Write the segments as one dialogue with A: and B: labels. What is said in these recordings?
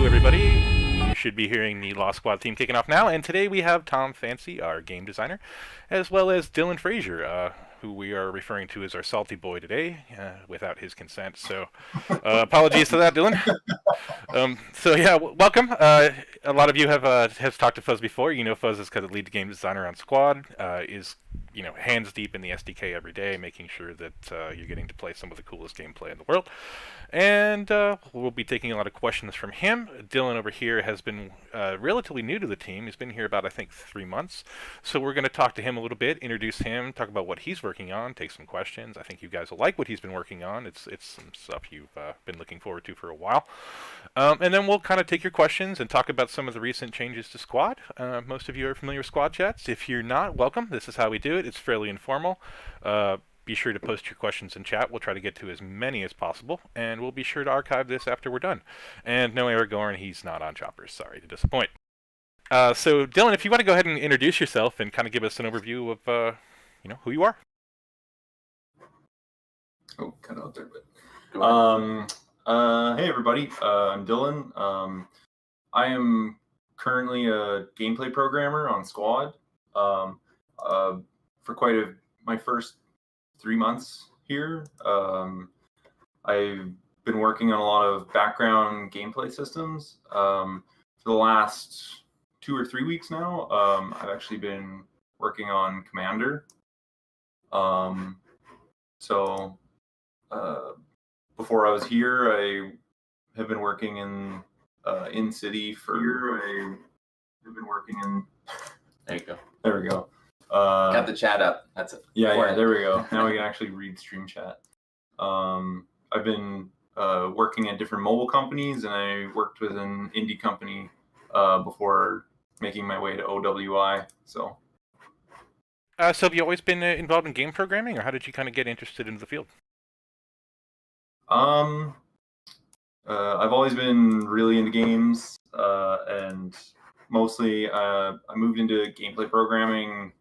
A: Hello, everybody. You should be hearing the Law Squad theme kicking off now, and today we have Tom Fancy, our game designer, as well as Dylan Fraser, who we are referring to as our salty boy today, without his consent. So, apologies for that, Dylan. Welcome. A lot of you have talked to Fuzz before. You know Fuzz is kind of lead game designer on Squad. Is hands deep in the SDK every day, making sure that you're getting to play some of the coolest gameplay in the world. And we'll be taking a lot of questions from him. Dylan over here has been relatively new to the team. He's been here about, I think, 3 months. So we're going to talk to him a little bit, introduce him, talk about what he's working on, take some questions. I think you guys will like what he's been working on. It's some stuff you've been looking forward to for a while. And then we'll kind of take your questions and talk about some of the recent changes to Squad. Most of you are familiar with SquadChats. If you're not, welcome. This is how we do it. It's fairly informal. Be sure to post your questions in chat. We'll try to get to as many as possible, and we'll be sure to archive this after we're done. And no, Aragorn, he's not on Choppers. Sorry to disappoint. So, Dylan, if you want to go ahead and introduce yourself and kind of give us an overview of, who you are.
B: Oh, cut out there, but hey everybody, I'm Dylan. I am currently a gameplay programmer on Squad. For my first 3 months here. I've been working on a lot of background gameplay systems. For the last 2 or 3 weeks now, I've actually been working on Commander. Before I was here, I have been working in city for. I have been working in.
C: There you go.
B: There we go.
C: Got the chat up. That's it.
B: Yeah, there we go. Now we can actually read stream chat. I've been working at different mobile companies, and I worked with an indie company before making my way to OWI. So
A: have you always been involved in game programming, or how did you kind of get interested into the field?
B: I've always been really into games, and mostly I moved into gameplay programming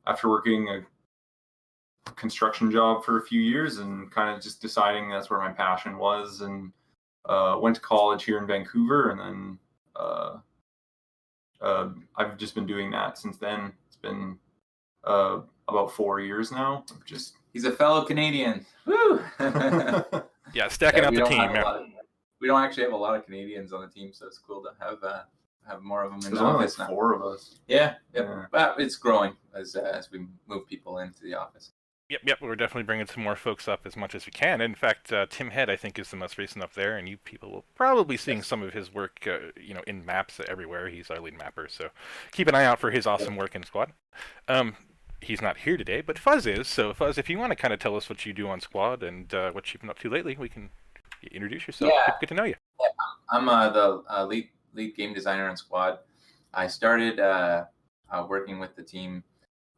B: after working a construction job for a few years and kind of just deciding that's where my passion was, and went to college here in Vancouver, and then I've just been doing that since then. It's been about 4 years now.
C: He's a fellow Canadian. Woo!
A: Yeah, stacking up the team.
C: We don't actually have a lot of Canadians on the team, so it's cool to have more of them in the office now.
B: 4 of us.
C: Yeah. But it's growing as we move people into the office.
A: Yep. We're definitely bringing some more folks up as much as we can. In fact, Tim Head, I think, is the most recent up there, and you people will probably seeing some of his work, in maps everywhere. He's our lead mapper, so keep an eye out for his awesome work in Squad. He's not here today, but Fuzz is. So, Fuzz, if you want to kind of tell us what you do on Squad and what you've been up to lately, we can introduce yourself.
C: Yeah.
A: Get to know you.
C: Yeah. I'm the lead game designer on Squad. I started working with the team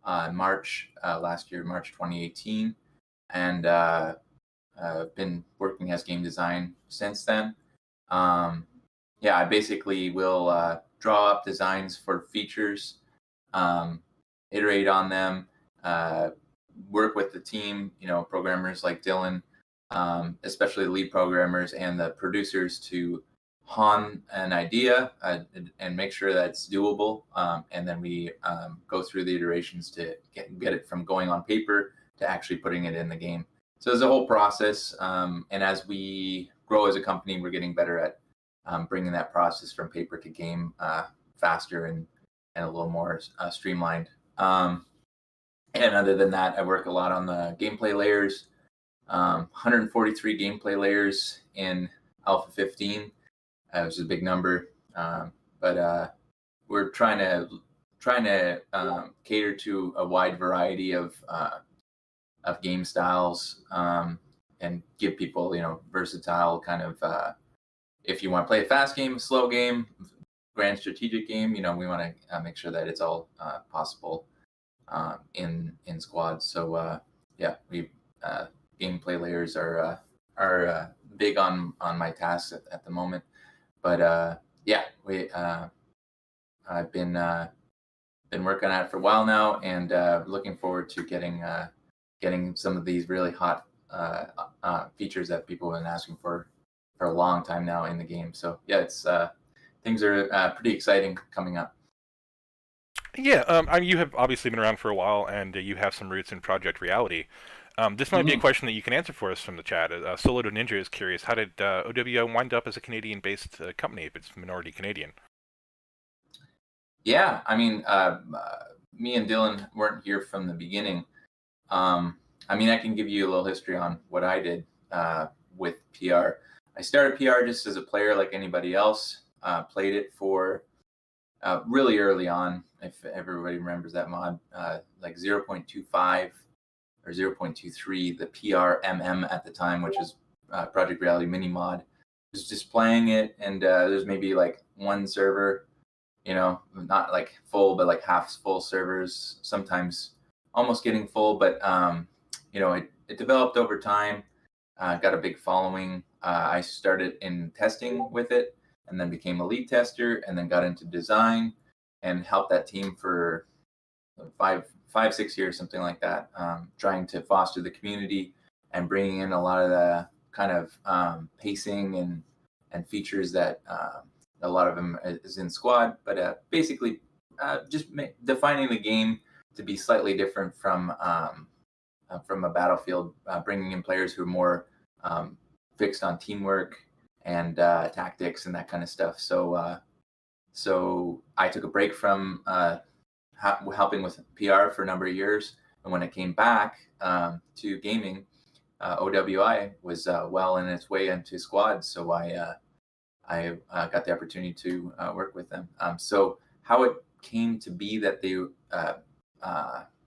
C: March last year, March 2018, and been working as game design since then. I basically will draw up designs for features, iterate on them, work with the team, programmers like Dylan, especially the lead programmers and the producers to hone an idea and make sure that it's doable. And then we go through the iterations to get it from going on paper to actually putting it in the game. So there's a whole process. And as we grow as a company, we're getting better at bringing that process from paper to game faster and a little more streamlined. And other than that, I work a lot on the gameplay layers, 143 gameplay layers in Alpha 15, which is a big number. But we're trying to cater to a wide variety of game styles and give people, versatile kind of, if you want to play a fast game, slow game, grand strategic game, we want to make sure that it's all possible in Squad. So we gameplay layers are big on my tasks at the moment. But I've been working on it for a while now, and looking forward to getting some of these really hot features that people have been asking for a long time now in the game. So yeah, it's things are pretty exciting coming up.
A: Yeah, I mean, you have obviously been around for a while, and you have some roots in Project Reality. This might be a question that you can answer for us from the chat. Solo to Ninja is curious, how did OWO wind up as a Canadian-based company if it's minority Canadian?
C: Yeah, I mean, me and Dylan weren't here from the beginning. I mean, I can give you a little history on what I did with PR. I started PR just as a player like anybody else. Played it for really early on, if everybody remembers that mod, like 0.25 or 0.23, the PRMM at the time, which is Project Reality Mini Mod. Was just playing it, and there's maybe like one server, not like full, but like half full servers, sometimes almost getting full, but it developed over time, got a big following. I started in testing with it, and then became a lead tester, and then got into design and helped that team for 5-6 years, something like that, trying to foster the community and bringing in a lot of the kind of pacing and features that a lot of them is in Squad, but basically just defining the game to be slightly different from a Battlefield, bringing in players who are more fixed on teamwork and tactics and that kind of stuff. So I took a break from helping with PR for a number of years, and when it came back to gaming, OWI was well in its way into Squad, so I got the opportunity to work with them. So how it came to be that they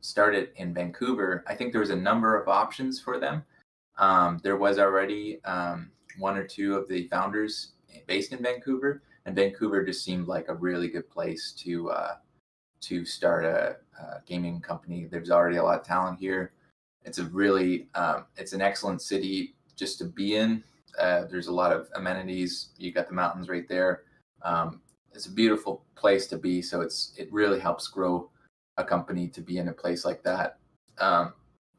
C: started in Vancouver, I think there was a number of options for them. There was already one or two of the founders based in Vancouver, and Vancouver just seemed like a really good place to start a gaming company. There's already a lot of talent here. It's a really it's an excellent city just to be in. There's a lot of amenities. You got the mountains right there. It's a beautiful place to be. So it really helps grow a company to be in a place like that.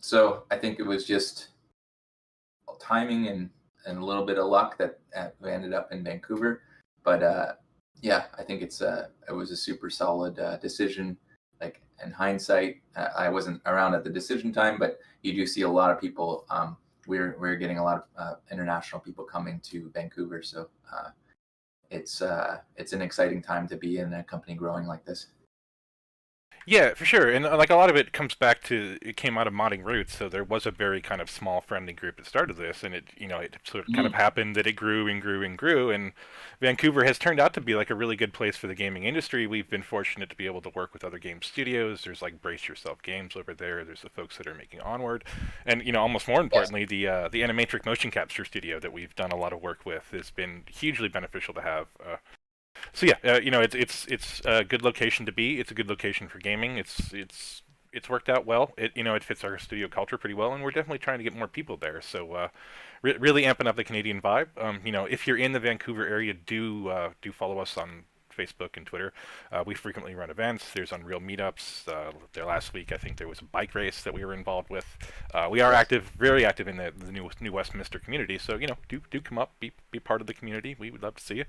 C: So I think it was just timing and a little bit of luck that we ended up in Vancouver. But yeah, I think it was a super solid decision. Like in hindsight, I wasn't around at the decision time, but you do see a lot of people. We're getting a lot of international people coming to Vancouver, so it's an exciting time to be in a company growing like this.
A: Yeah, for sure. And like a lot of it comes back to it came out of modding roots, so there was a very kind of small friendly group that started this, and it sort of kind of happened that it grew and grew and grew, and Vancouver has turned out to be like a really good place for the gaming industry. We've been fortunate to be able to work with other game studios. There's like Brace Yourself Games over there. There's the folks that are making Onward, and almost more importantly, the Animatrix motion capture studio that we've done a lot of work with has been hugely beneficial to have. So yeah, it's a good location to be. It's a good location for gaming. It's worked out well. It fits our studio culture pretty well, and we're definitely trying to get more people there. So really amping up the Canadian vibe. If you're in the Vancouver area, do follow us on Facebook and Twitter. We frequently run events. There's Unreal meetups. There last week, I think there was a bike race that we were involved with. We are active, very active in the New Westminster community. So do come up, be part of the community. We would love to see you.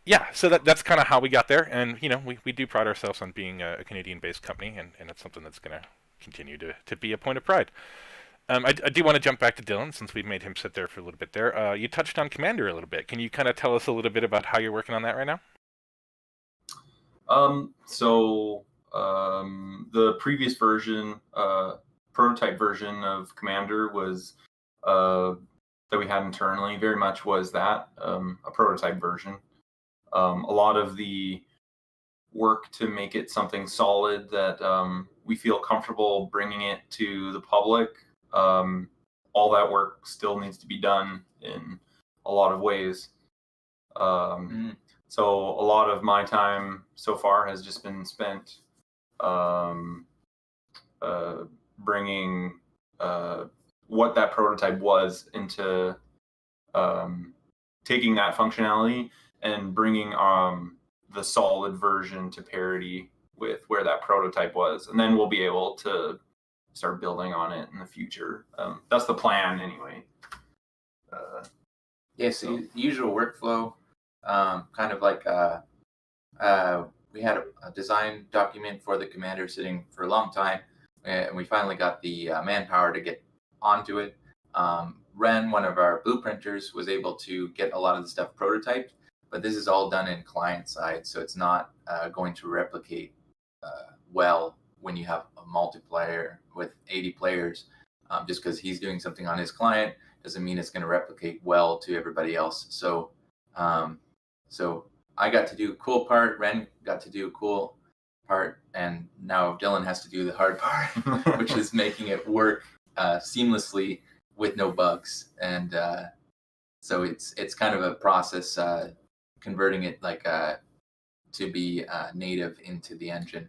A: Yeah, so that's kind of how we got there, and we do pride ourselves on being a Canadian-based company, and it's something that's going to continue to be a point of pride. I do want to jump back to Dylan, since we've made him sit there for a little bit there. You touched on Commander a little bit. Can you kind of tell us a little bit about how you're working on that right now?
B: The previous version, prototype version of Commander was that we had internally very much was that a prototype version. A lot of the work to make it something solid that we feel comfortable bringing it to the public. All that work still needs to be done in a lot of ways. So a lot of my time so far has just been spent bringing what that prototype was into taking that functionality and bringing the solid version to parity with where that prototype was, and then we'll be able to start building on it in the future. That's the plan anyway.
C: Yeah, so usual workflow, kind of like we had a design document for the commander sitting for a long time, and we finally got the manpower to get onto it. Ren, one of our blueprinters, was able to get a lot of the stuff prototyped, but this is all done in client side, so it's not going to replicate well when you have a multiplayer with 80 players. Just because he's doing something on his client doesn't mean it's going to replicate well to everybody else. So, so I got to do a cool part. Ren got to do a cool part, and now Dylan has to do the hard part, which is making it work seamlessly with no bugs. And so it's kind of a process converting it like to be native into the engine.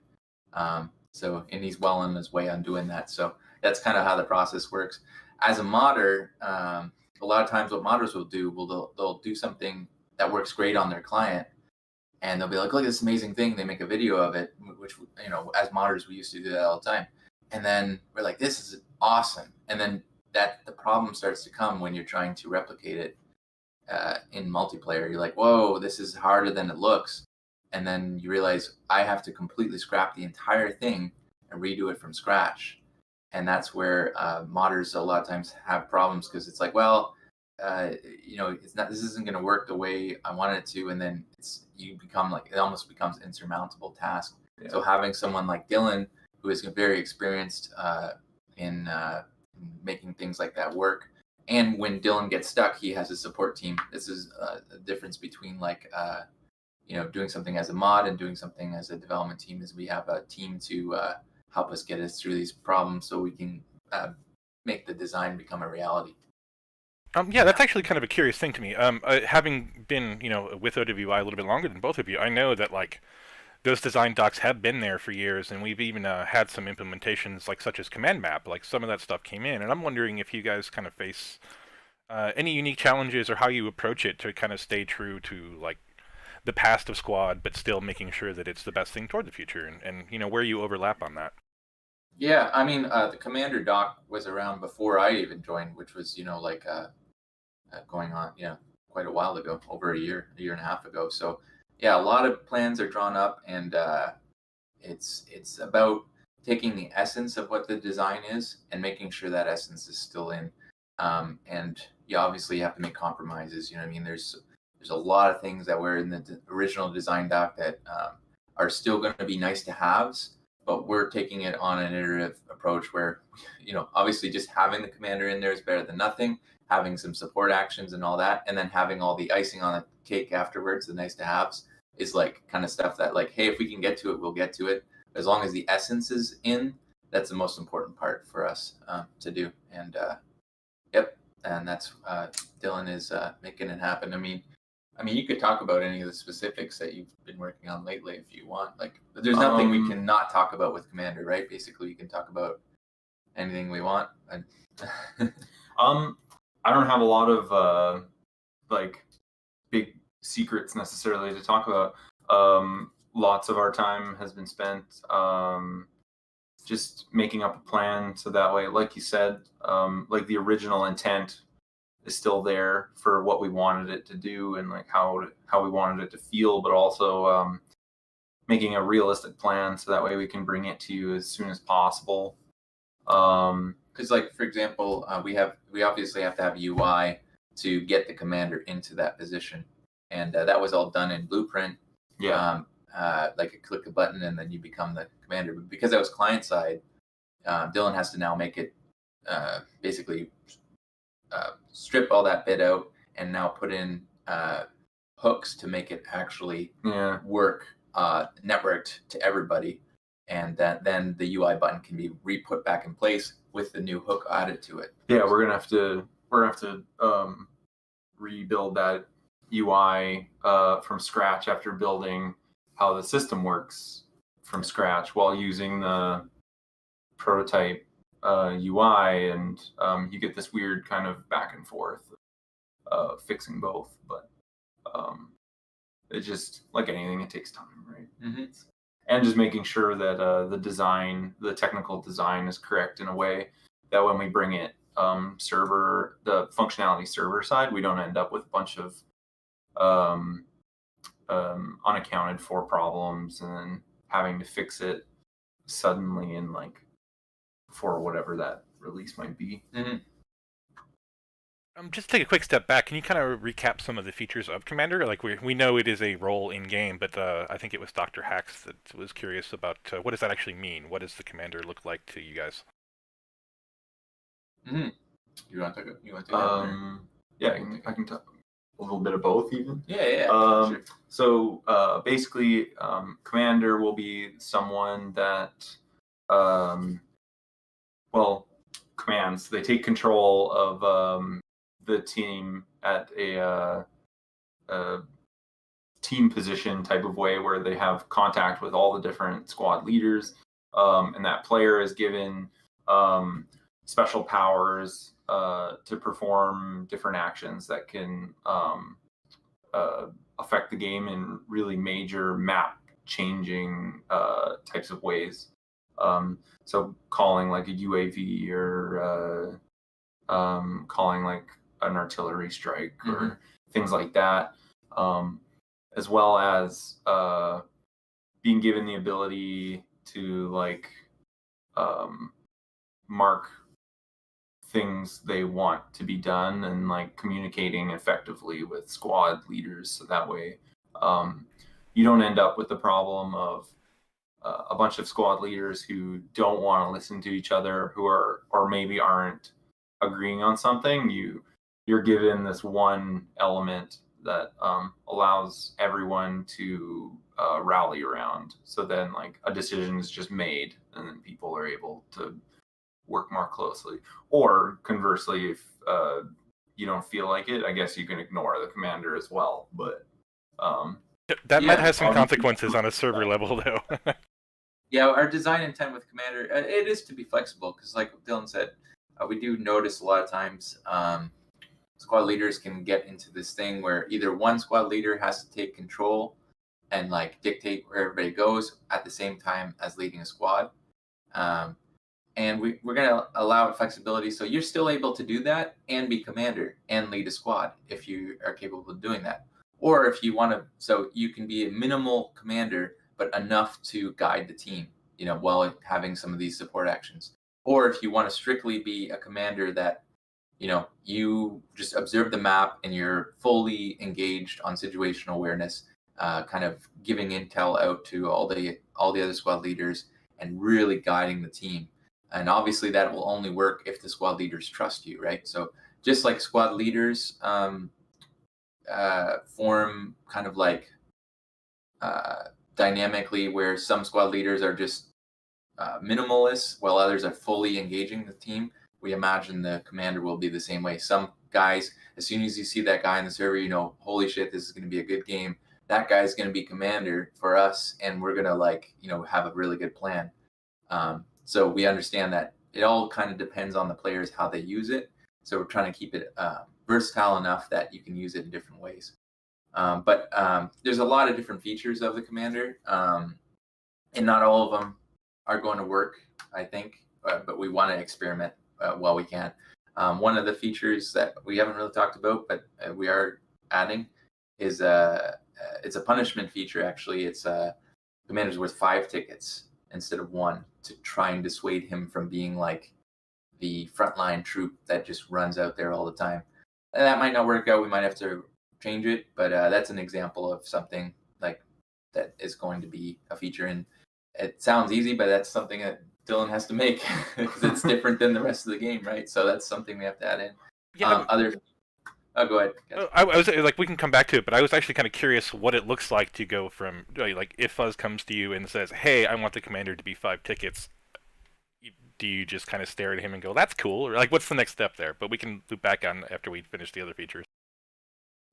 C: So, and he's well on his way on doing that. So that's kind of how the process works. As a modder, a lot of times what modders will do, they'll do something that works great on their client, and they'll be like, look at this amazing thing. They make a video of it, which, you know, as modders, we used to do that all the time. And then we're like, this is awesome. And then the problem starts to come when you're trying to replicate it in multiplayer. You're like, whoa, this is harder than it looks. And then you realize I have to completely scrap the entire thing and redo it from scratch. And that's where modders a lot of times have problems, because it's like, well, you know, this isn't going to work the way I want it to. And then it almost becomes insurmountable task. Yeah. So having someone like Dylan, who is very experienced in making things like that work. And when Dylan gets stuck, he has a support team. This is a difference between like, you know, doing something as a mod and doing something as a development team, is we have a team to help us get us through these problems so we can make the design become a reality.
A: Yeah, that's actually kind of a curious thing to me. Having been, you know, with OWI a little bit longer than both of you, I know that like those design docs have been there for years, and we've even had some implementations like such as Command Map. Like some of that stuff came in, and I'm wondering if you guys kind of face any unique challenges or how you approach it to kind of stay true to like the past of Squad, but still making sure that it's the best thing toward the future, and you know where you overlap on that.
C: Yeah, I mean, the Commander doc was around before I even joined, which was, you know, like going on, yeah, quite a while ago, over a year and a half ago. So yeah, a lot of plans are drawn up, and it's about taking the essence of what the design is and making sure that essence is still in. And you obviously have to make compromises. You know what I mean? There's a lot of things that were in the original design doc that are still going to be nice to haves, but we're taking it on an iterative approach where, you know, obviously just having the commander in there is better than nothing, having some support actions and all that, and then having all the icing on the cake afterwards, the nice to haves, is like kind of stuff that like, hey, if we can get to it, we'll get to it. As long as the essence is in, that's the most important part for us to do. And yep, and that's Dylan is making it happen. I mean, you could talk about any of the specifics that you've been working on lately if you want. Like, there's nothing we can not talk about with Commander, right? Basically, we can talk about anything we want.
B: I don't have a lot of like big secrets necessarily to talk about. Lots of our time has been spent just making up a plan, so that way, like you said, like the original intent is still there for what we wanted it to do and like how we wanted it to feel, but also making a realistic plan so that way we can bring it to you as soon as possible.
C: Because like, for example, we obviously have to have UI to get the commander into that position, and that was all done in Blueprint.
B: Yeah.
C: Like a click a button and then you become the commander. But because that was client side, Dylan has to now make it basically strip all that bit out and now put in hooks to make it actually work networked to everybody, and then the UI button can be re-put back in place with the new hook added to it.
B: Yeah, we're gonna have to rebuild that UI from scratch after building how the system works from scratch while using the prototype UI, and you get this weird kind of back and forth fixing both. But it just, like anything, it takes time, right?
C: Mm-hmm.
B: And just making sure that the technical design is correct in a way that when we bring it the functionality server side, we don't end up with a bunch of unaccounted for problems and then having to fix it suddenly and like for whatever that release might be.
C: Mm-hmm.
A: Just take a quick step back. Can you kind of recap some of the features of Commander? Like we know it is a role in game, but I think it was Dr. Hacks that was curious about what does that actually mean? What does the Commander look like to you guys?
C: Mm-hmm. You want to take it?
B: Yeah, I can talk a little bit of both even.
C: Yeah. Sure.
B: So basically, Commander will be someone that, commands. They take control of the team at a team position type of way, where they have contact with all the different squad leaders, and that player is given special powers to perform different actions that can affect the game in really major map changing types of ways. So calling like a UAV or calling like an artillery strike or things like that, as well as being given the ability to like mark things they want to be done and like communicating effectively with squad leaders, so that way you don't end up with the problem of a bunch of squad leaders who don't want to listen to each other, who are or maybe aren't agreeing on something. You're given this one element that allows everyone to rally around, so then like a decision is just made and then people are able to work more closely. Or conversely, if you don't feel like it, I guess you can ignore the commander as well, but
A: that might have some consequences on a server level though.
C: Yeah, our design intent with Commander, it is to be flexible, because like Dylan said, we do notice a lot of times squad leaders can get into this thing where either one squad leader has to take control and like dictate where everybody goes at the same time as leading a squad. And we're going to allow flexibility, so you're still able to do that and be commander and lead a squad if you are capable of doing that. Or if you want to, so you can be a minimal commander, but enough to guide the team, while having some of these support actions. Or if you want to strictly be a commander that, you just observe the map and you're fully engaged on situational awareness, kind of giving intel out to all the other squad leaders and really guiding the team. And obviously that will only work if the squad leaders trust you, right? So just like squad leaders form kind of like dynamically, where some squad leaders are just minimalists while others are fully engaging the team, we imagine the commander will be the same way. Some guys, as soon as you see that guy in the server, holy shit, this is going to be a good game. That guy is going to be commander for us, and we're going to have a really good plan. So we understand that it all kind of depends on the players, how they use it. So we're trying to keep it versatile enough that you can use it in different ways. But there's a lot of different features of the commander, and not all of them are going to work, I think, but we want to experiment while we can. One of the features that we haven't really talked about, but we are adding, is it's a punishment feature, actually. It's commander's worth 5 tickets instead of 1, to try and dissuade him from being like the frontline troop that just runs out there all the time. And that might not work out. We might have to change it, but that's an example of something like that is going to be a feature. And it sounds easy, but that's something that Dylan has to make because it's different than the rest of the game, right? So that's something we have to add in.
A: Yeah.
C: Oh, go ahead.
A: I was like, we can come back to it, but I was actually kind of curious what it looks like to go from, like, if Fuzz comes to you and says, hey, I want the commander to be 5 tickets, do you just kind of stare at him and go, that's cool? Or, like, what's the next step there? But we can loop back on after we finish the other features.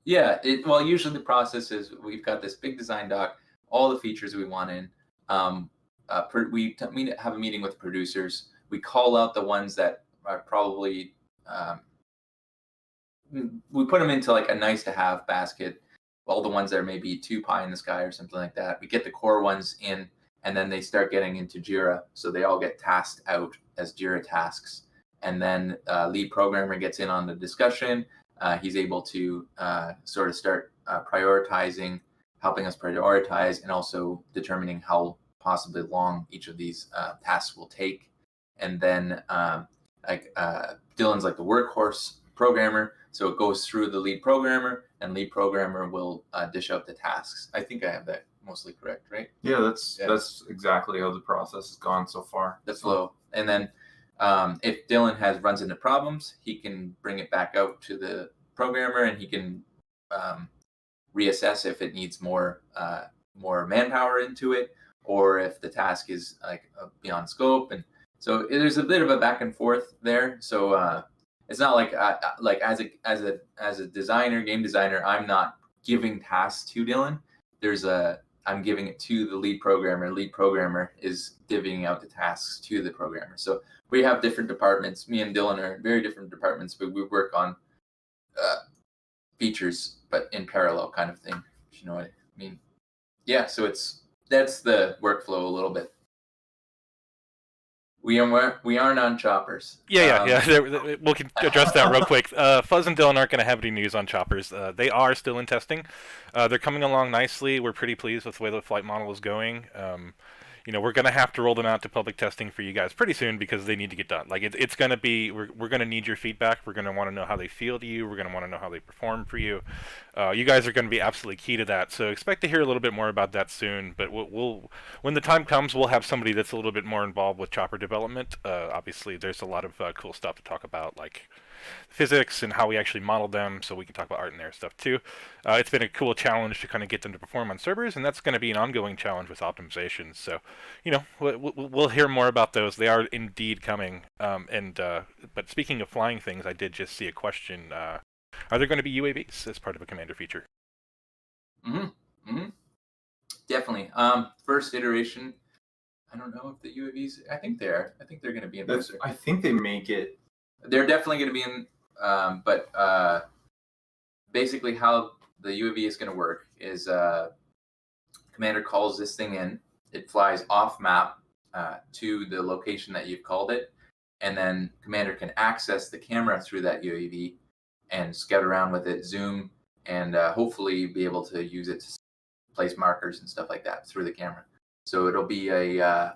C: Yeah, usually the process is we've got this big design doc, all the features we want in. We have a meeting with the producers. We call out the ones that are probably... we put them into like a nice to have basket, all the ones that are maybe too pie in the sky or something like that. We get the core ones in, and then they start getting into Jira, so they all get tasked out as Jira tasks, and then lead programmer gets in on the discussion. He's able to sort of start prioritizing, helping us prioritize, and also determining how possibly long each of these tasks will take. And then Dylan's like the workhorse programmer, so it goes through the lead programmer, and lead programmer will dish out the tasks. I think I have that mostly correct, right?
B: Yeah, that's exactly how the process has gone so far.
C: That's low. And then if Dylan runs into problems, he can bring it back out to the programmer, and he can reassess if it needs more manpower into it, or if the task is like beyond scope. And so there's a bit of a back and forth there. So it's not like as a designer, game designer, I'm not giving tasks to Dylan. I'm giving it to the lead programmer. Lead programmer is divvying out the tasks to the programmer. So we have different departments. Me and Dylan are in very different departments, but we work on features, but in parallel kind of thing. If you know what I mean? Yeah. So that's the workflow a little bit. We aren't on choppers.
A: Yeah. We can address that real quick. Fuzz and Dylan aren't going to have any news on choppers. They are still in testing. They're coming along nicely. We're pretty pleased with the way the flight model is going. We're going to have to roll them out to public testing for you guys pretty soon because they need to get done. Like it's going to be, we're going to need your feedback. We're going to want to know how they feel to you. We're going to want to know how they perform for you. You guys are going to be absolutely key to that. So expect to hear a little bit more about that soon. But we'll when the time comes, we'll have somebody that's a little bit more involved with chopper development. Obviously, there's a lot of cool stuff to talk about, like physics and how we actually modeled them, so we can talk about art and their stuff too. It's been a cool challenge to kind of get them to perform on servers, and that's going to be an ongoing challenge with optimizations. So, we'll hear more about those. They are indeed coming. But speaking of flying things, I did just see a question. Are there going to be UAVs as part of a Commander feature?
C: Definitely. First iteration. I don't know if the UAVs. I think they are. I think they're going to be in.
B: I think they make it.
C: They're definitely going to be in, but basically how the UAV is going to work is Commander calls this thing in. It flies off map to the location that you've called it, and then Commander can access the camera through that UAV and scout around with it, zoom, and hopefully be able to use it to place markers and stuff like that through the camera. So it'll be an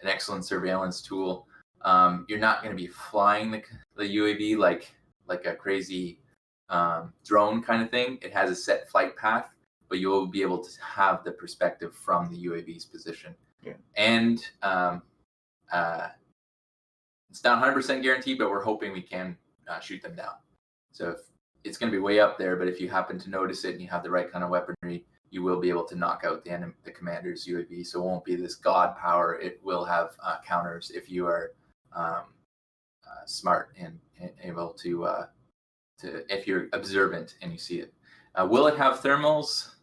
C: excellent surveillance tool. You're not going to be flying the UAV like a crazy drone kind of thing. It has a set flight path, but you'll be able to have the perspective from the UAV's position.
B: Yeah.
C: And it's not 100% guaranteed, but we're hoping we can shoot them down. So it's going to be way up there, but if you happen to notice it and you have the right kind of weaponry, you will be able to knock out the commander's UAV. So it won't be this god power. It will have counters if you are smart and able to if you're observant and you see it. Will it have thermals?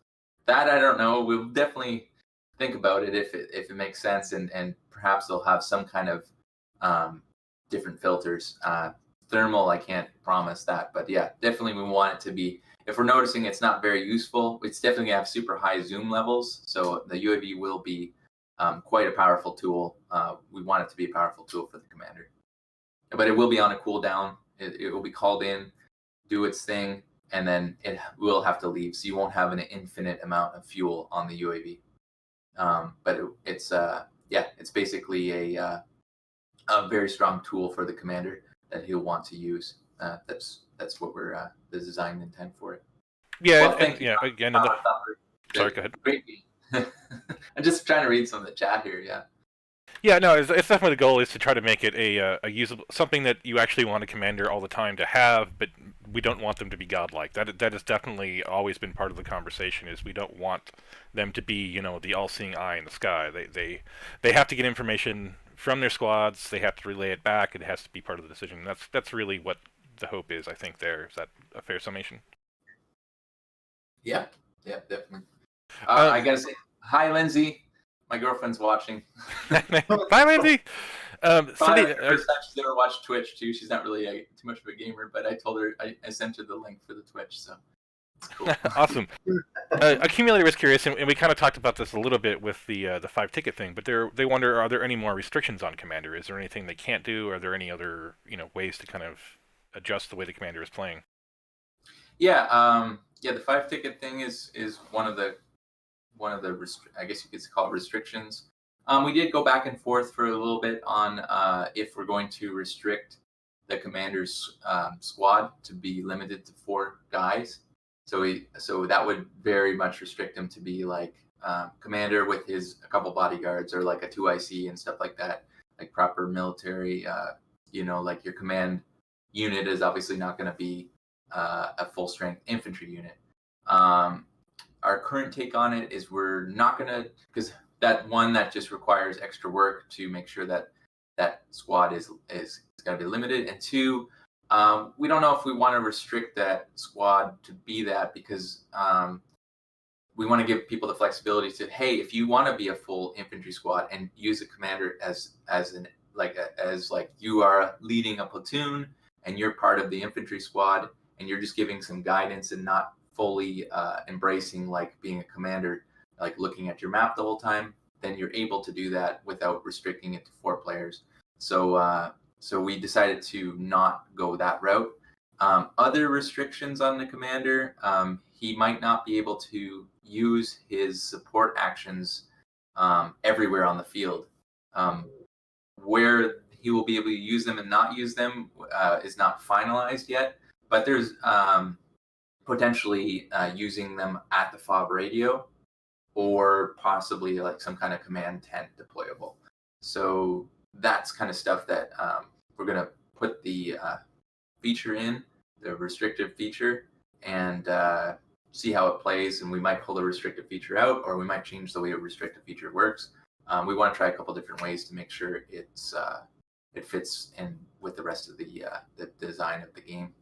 C: That I don't know. We'll definitely think about it if it makes sense, and perhaps they'll have some kind of different filters. Thermal, I can't promise that, but yeah, definitely we want it to be. If we're noticing it's not very useful, it's definitely gonna have super high zoom levels. So the UAV will be quite a powerful tool. We want it to be a powerful tool for the commander, but it will be on a cooldown. It will be called in, do its thing, and then it will have to leave. So you won't have an infinite amount of fuel on the UAV. But it's basically a very strong tool for the commander that he'll want to use. That's what we're the design intent for it.
A: Yeah,
C: well, thank you.
A: Again, sorry, go ahead.
C: Great. I'm just trying to read some of the chat here. Yeah.
A: Yeah, no, it's definitely the goal is to try to make it a usable, something that you actually want a commander all the time to have, but we don't want them to be godlike. That has definitely always been part of the conversation. Is we don't want them to be, the all-seeing eye in the sky. They have to get information from their squads. They have to relay it back. It has to be part of the decision. That's really what the hope is. I think there is that a fair summation.
C: Yeah, definitely. I gotta say, hi, Lindsay. My girlfriend's watching.
A: Bye, Lindsay.
C: She's never watched Twitch too. She's not really too much of a gamer, but I told her I sent her the link for the Twitch. So It's cool.
A: Awesome. Accumulator was curious, and we kind of talked about this a little bit with the 5 ticket thing. But they wonder, are there any more restrictions on Commander? Is there anything they can't do? Are there any other ways to kind of adjust the way the Commander is playing?
C: Yeah, the 5 ticket thing is one of the I guess you could call it restrictions. We did go back and forth for a little bit on if we're going to restrict the commander's squad to be limited to 4 guys. So that would very much restrict him to be like commander with a couple bodyguards or like a 2IC and stuff like that, like proper military. Like your command unit is obviously not going to be a full strength infantry unit. Our current take on it is we're not going to, because that just requires extra work to make sure that squad is going to be limited, and 2, we don't know if we want to restrict that squad to be that, because we want to give people the flexibility to, hey, if you want to be a full infantry squad and use a commander as you are leading a platoon and you're part of the infantry squad and you're just giving some guidance and not fully embracing like being a commander, like looking at your map the whole time, then you're able to do that without restricting it to 4 players. So we decided to not go that route. Other restrictions on the commander, he might not be able to use his support actions everywhere on the field. Where he will be able to use them and not use them is not finalized yet, but there's potentially using them at the FOB radio or possibly like some kind of command tent deployable. So that's kind of stuff that we're going to put the feature in, the restrictive feature, and see how it plays. And we might pull the restrictive feature out, or we might change the way a restrictive feature works. We want to try a couple different ways to make sure it fits in with the rest of the design of the game.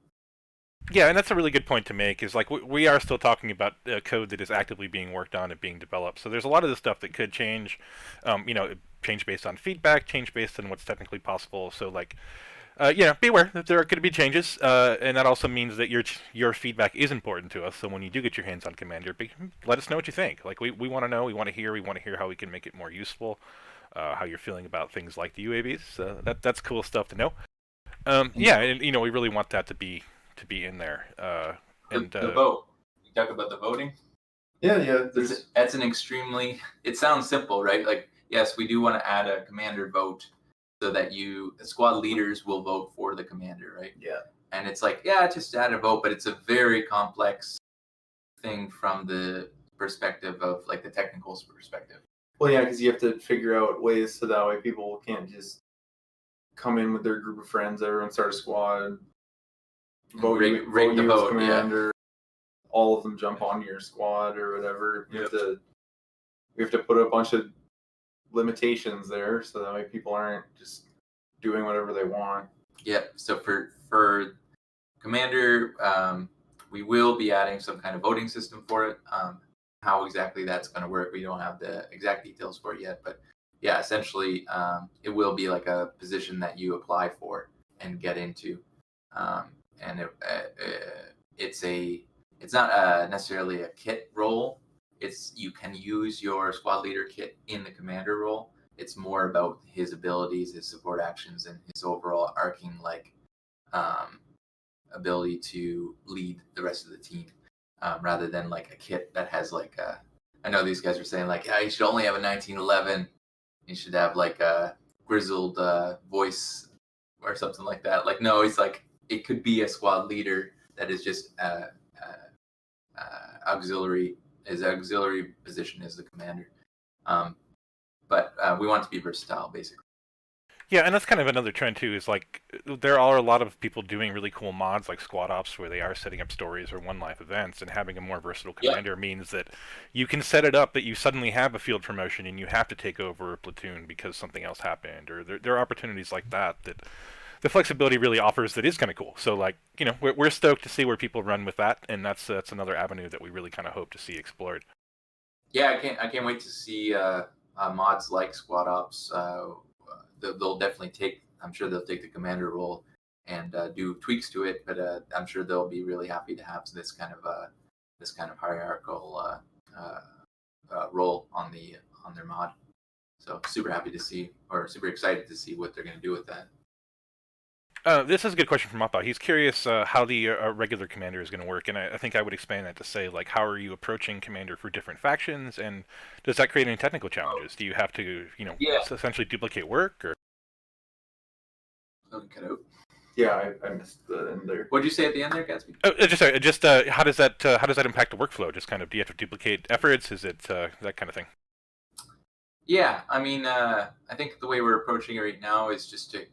A: Yeah, and that's a really good point to make, is like we are still talking about code that is actively being worked on and being developed. So there's a lot of this stuff that could change, change based on feedback, change based on what's technically possible. So like, be aware that there are going to be changes, and that also means that your feedback is important to us. So when you do get your hands on Commander, let us know what you think. Like we want to know, we want to hear how we can make it more useful, how you're feeling about things like the UAVs. That's cool stuff to know. And we really want that to be in there.
C: The vote. You talk about the voting.
B: Yeah.
C: That's an extremely. It sounds simple, right? Like, yes, we do want to add a commander vote so that squad leaders will vote for the commander, right?
B: Yeah.
C: And it's like, just add a vote, but it's a very complex thing from the perspective of like the technical perspective.
B: Well, yeah, because you have to figure out ways so that way people can't just come in with their group of friends, everyone start a squad, vote
C: the
B: you
C: vote,
B: as commander, all of them jump onto your squad or whatever. We have to put a bunch of limitations there so that way people aren't just doing whatever they want.
C: Yeah. So for commander, we will be adding some kind of voting system for it. How exactly that's going to work, we don't have the exact details for it yet, but yeah, essentially it will be like a position that you apply for and get into, and it's not necessarily a kit role. You can use your squad leader kit in the commander role. It's more about his abilities, his support actions, and his overall arcing ability to lead the rest of the team, rather than like a kit that has like I know these guys are saying like, you should only have a 1911. You should have like a grizzled voice or something like that. Like, no, it's like it could be a squad leader that is just auxiliary. His auxiliary position is the commander, but we want it to be versatile, basically.
A: Yeah, and that's kind of another trend too. Is like there are a lot of people doing really cool mods like Squad Ops where they are setting up stories or one life events, and having a more versatile commander means that you can set it up that you suddenly have a field promotion and you have to take over a platoon because something else happened, or there are opportunities like that the flexibility really offers that is kind of cool. So like we're stoked to see where people run with that, and that's another avenue that we really kind of hope to see explored.
C: Yeah, I can't wait to see mods like Squad Ops. They'll definitely I'm sure they'll take the commander role and do tweaks to it, but I'm sure they'll be really happy to have this kind of this kind of hierarchical role on their mod. So super happy to see, or super excited to see what they're going to do with that.
A: This is a good question from Moppa. He's curious how the regular commander is going to work, and I think I would expand that to say, like, how are you approaching commander for different factions, and does that create any technical challenges? Do you have to, essentially duplicate work, or?
C: Cut out.
B: Yeah, I missed the end there.
C: What did you say at the end there, Gatsby?
A: Just how does that impact the workflow? Just kind of, do you have to duplicate efforts? Is it that kind of thing?
C: Yeah, I mean, I think the way we're approaching it right now is just to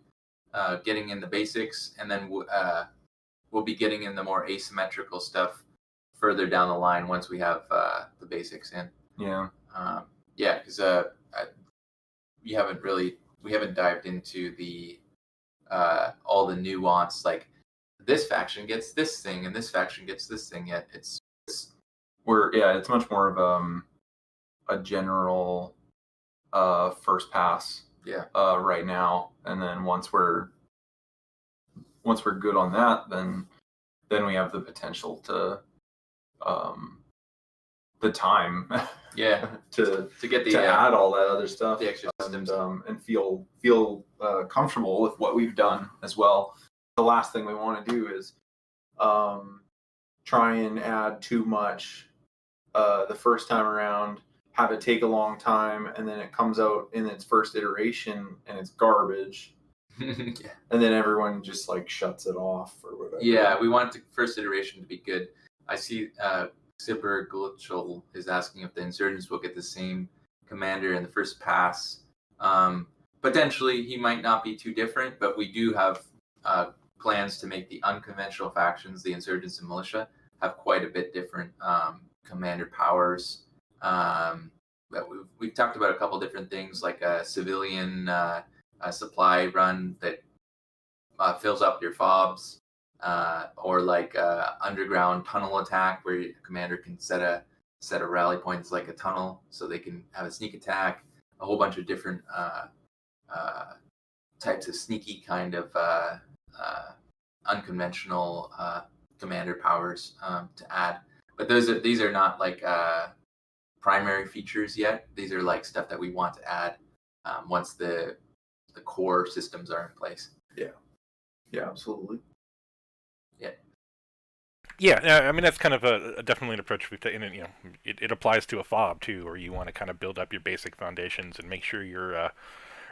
C: getting in the basics, and then we'll be getting in the more asymmetrical stuff further down the line once we have the basics in.
B: Yeah.
C: Because we haven't dived into the all the nuance, like this faction gets this thing and this faction gets this thing yet. It's
B: much more of a general first pass right now, and then once we're good on that, then we have the potential to the time to
C: get
B: to add all that other stuff,
C: the extra systems,
B: and feel comfortable with what we've done as well. The last thing we want to do is try and add too much the first time around, have it take a long time, and then it comes out in its first iteration and it's garbage. And then everyone just like shuts it off or whatever.
C: Yeah, we want the first iteration to be good. I see Zipper Glitchel is asking if the insurgents will get the same commander in the first pass. Potentially, he might not be too different, but we do have plans to make the unconventional factions, the insurgents and militia, have quite a bit different commander powers. But we've talked about a couple different things, like a civilian supply run that fills up your fobs, or like underground tunnel attack where your commander can set a rally points like a tunnel, so they can have a sneak attack. A whole bunch of different types of sneaky kind of unconventional commander powers to add. But these are not like primary features yet. These are like stuff that we want to add once the core systems are in place.
B: Yeah, absolutely.
A: Yeah, I mean, that's kind of definitely an approach we've taken, and it applies to a fob too, where you want to kind of build up your basic foundations and make sure you're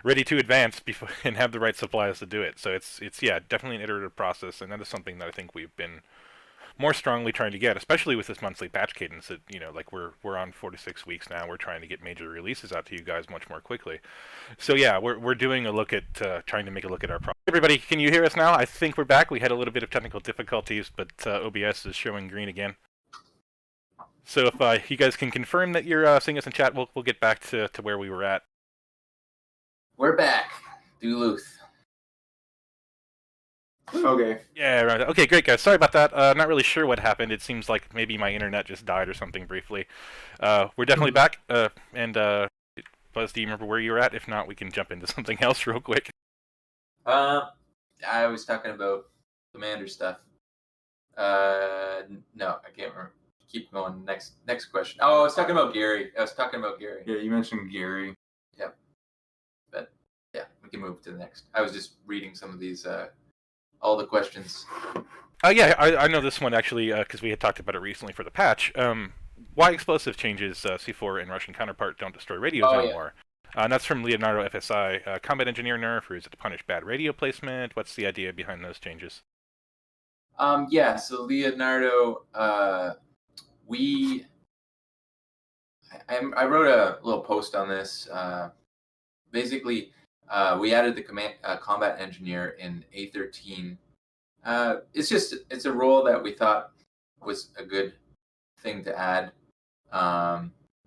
A: ready to advance before and have the right supplies to do it. So it's definitely an iterative process, and that is something that I think we've been more strongly trying to get, especially with this monthly patch cadence. That like we're on 46 weeks now. We're trying to get major releases out to you guys much more quickly. So yeah, we're doing a look at trying to make a look at our product. Everybody, can you hear us now? I think we're back. We had a little bit of technical difficulties, but OBS is showing green again. So if you guys can confirm that you're seeing us in chat, we'll get back to where we were at.
C: We're back. Duluth.
B: Okay.
A: Yeah, right. Okay, great, guys. Sorry about that. Not really sure what happened. It seems like maybe my internet just died or something briefly. We're definitely back. And Buzz, do you remember where you were at? If not, we can jump into something else real quick.
C: I was talking about commander stuff. No, I can't remember. Keep going. Next question. Oh, I was talking about Gary.
B: Yeah, you mentioned Gary.
C: Yep. But yeah, we can move to the next. I was just reading some of these, all the questions.
A: Yeah, I know this one actually because we had talked about it recently for the patch. Why explosive changes C4 and Russian counterpart don't destroy radios anymore? And that's from Leonardo FSI. Combat engineer nerf, or is it to punish bad radio placement? What's the idea behind those changes?
C: So Leonardo, I wrote a little post on this. Basically, we added the combat engineer in A13. It's a role that we thought was a good thing to add.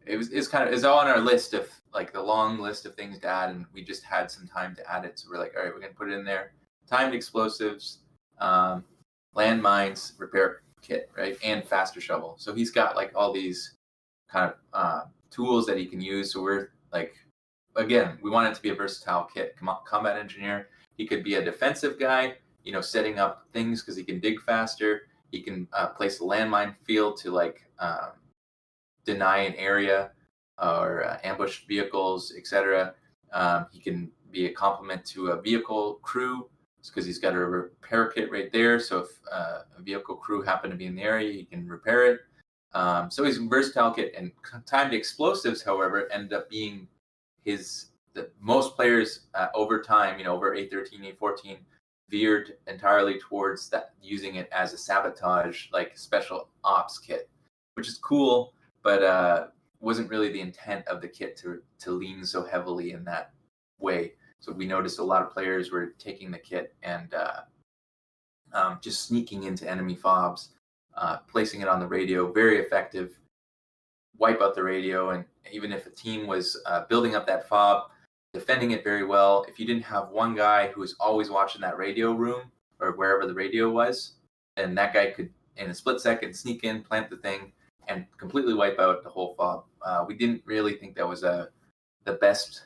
C: It's all on our list of like the long list of things to add, and we just had some time to add it. So we're like, all right, we're gonna put it in there. Timed explosives, landmines, repair kit, right, and faster shovel. So he's got like all these kind of tools that he can use. So we're like, again, we want it to be a versatile kit. Combat engineer, he could be a defensive guy, setting up things because he can dig faster. He can place a landmine field to like deny an area or ambush vehicles, etc. He can be a complement to a vehicle crew because he's got a repair kit right there. So if a vehicle crew happen to be in the area, he can repair it. So he's a versatile kit. And timed explosives, however, end up being most players over time, over A13, A14, veered entirely towards that, using it as a sabotage, like special ops kit, which is cool, but wasn't really the intent of the kit to lean so heavily in that way. So we noticed a lot of players were taking the kit and just sneaking into enemy fobs, placing it on the radio, very effective, wipe out the radio. And even if a team was building up that fob, defending it very well, if you didn't have one guy who was always watching that radio room or wherever the radio was, then that guy could, in a split second, sneak in, plant the thing, and completely wipe out the whole fob. We didn't really think that was the best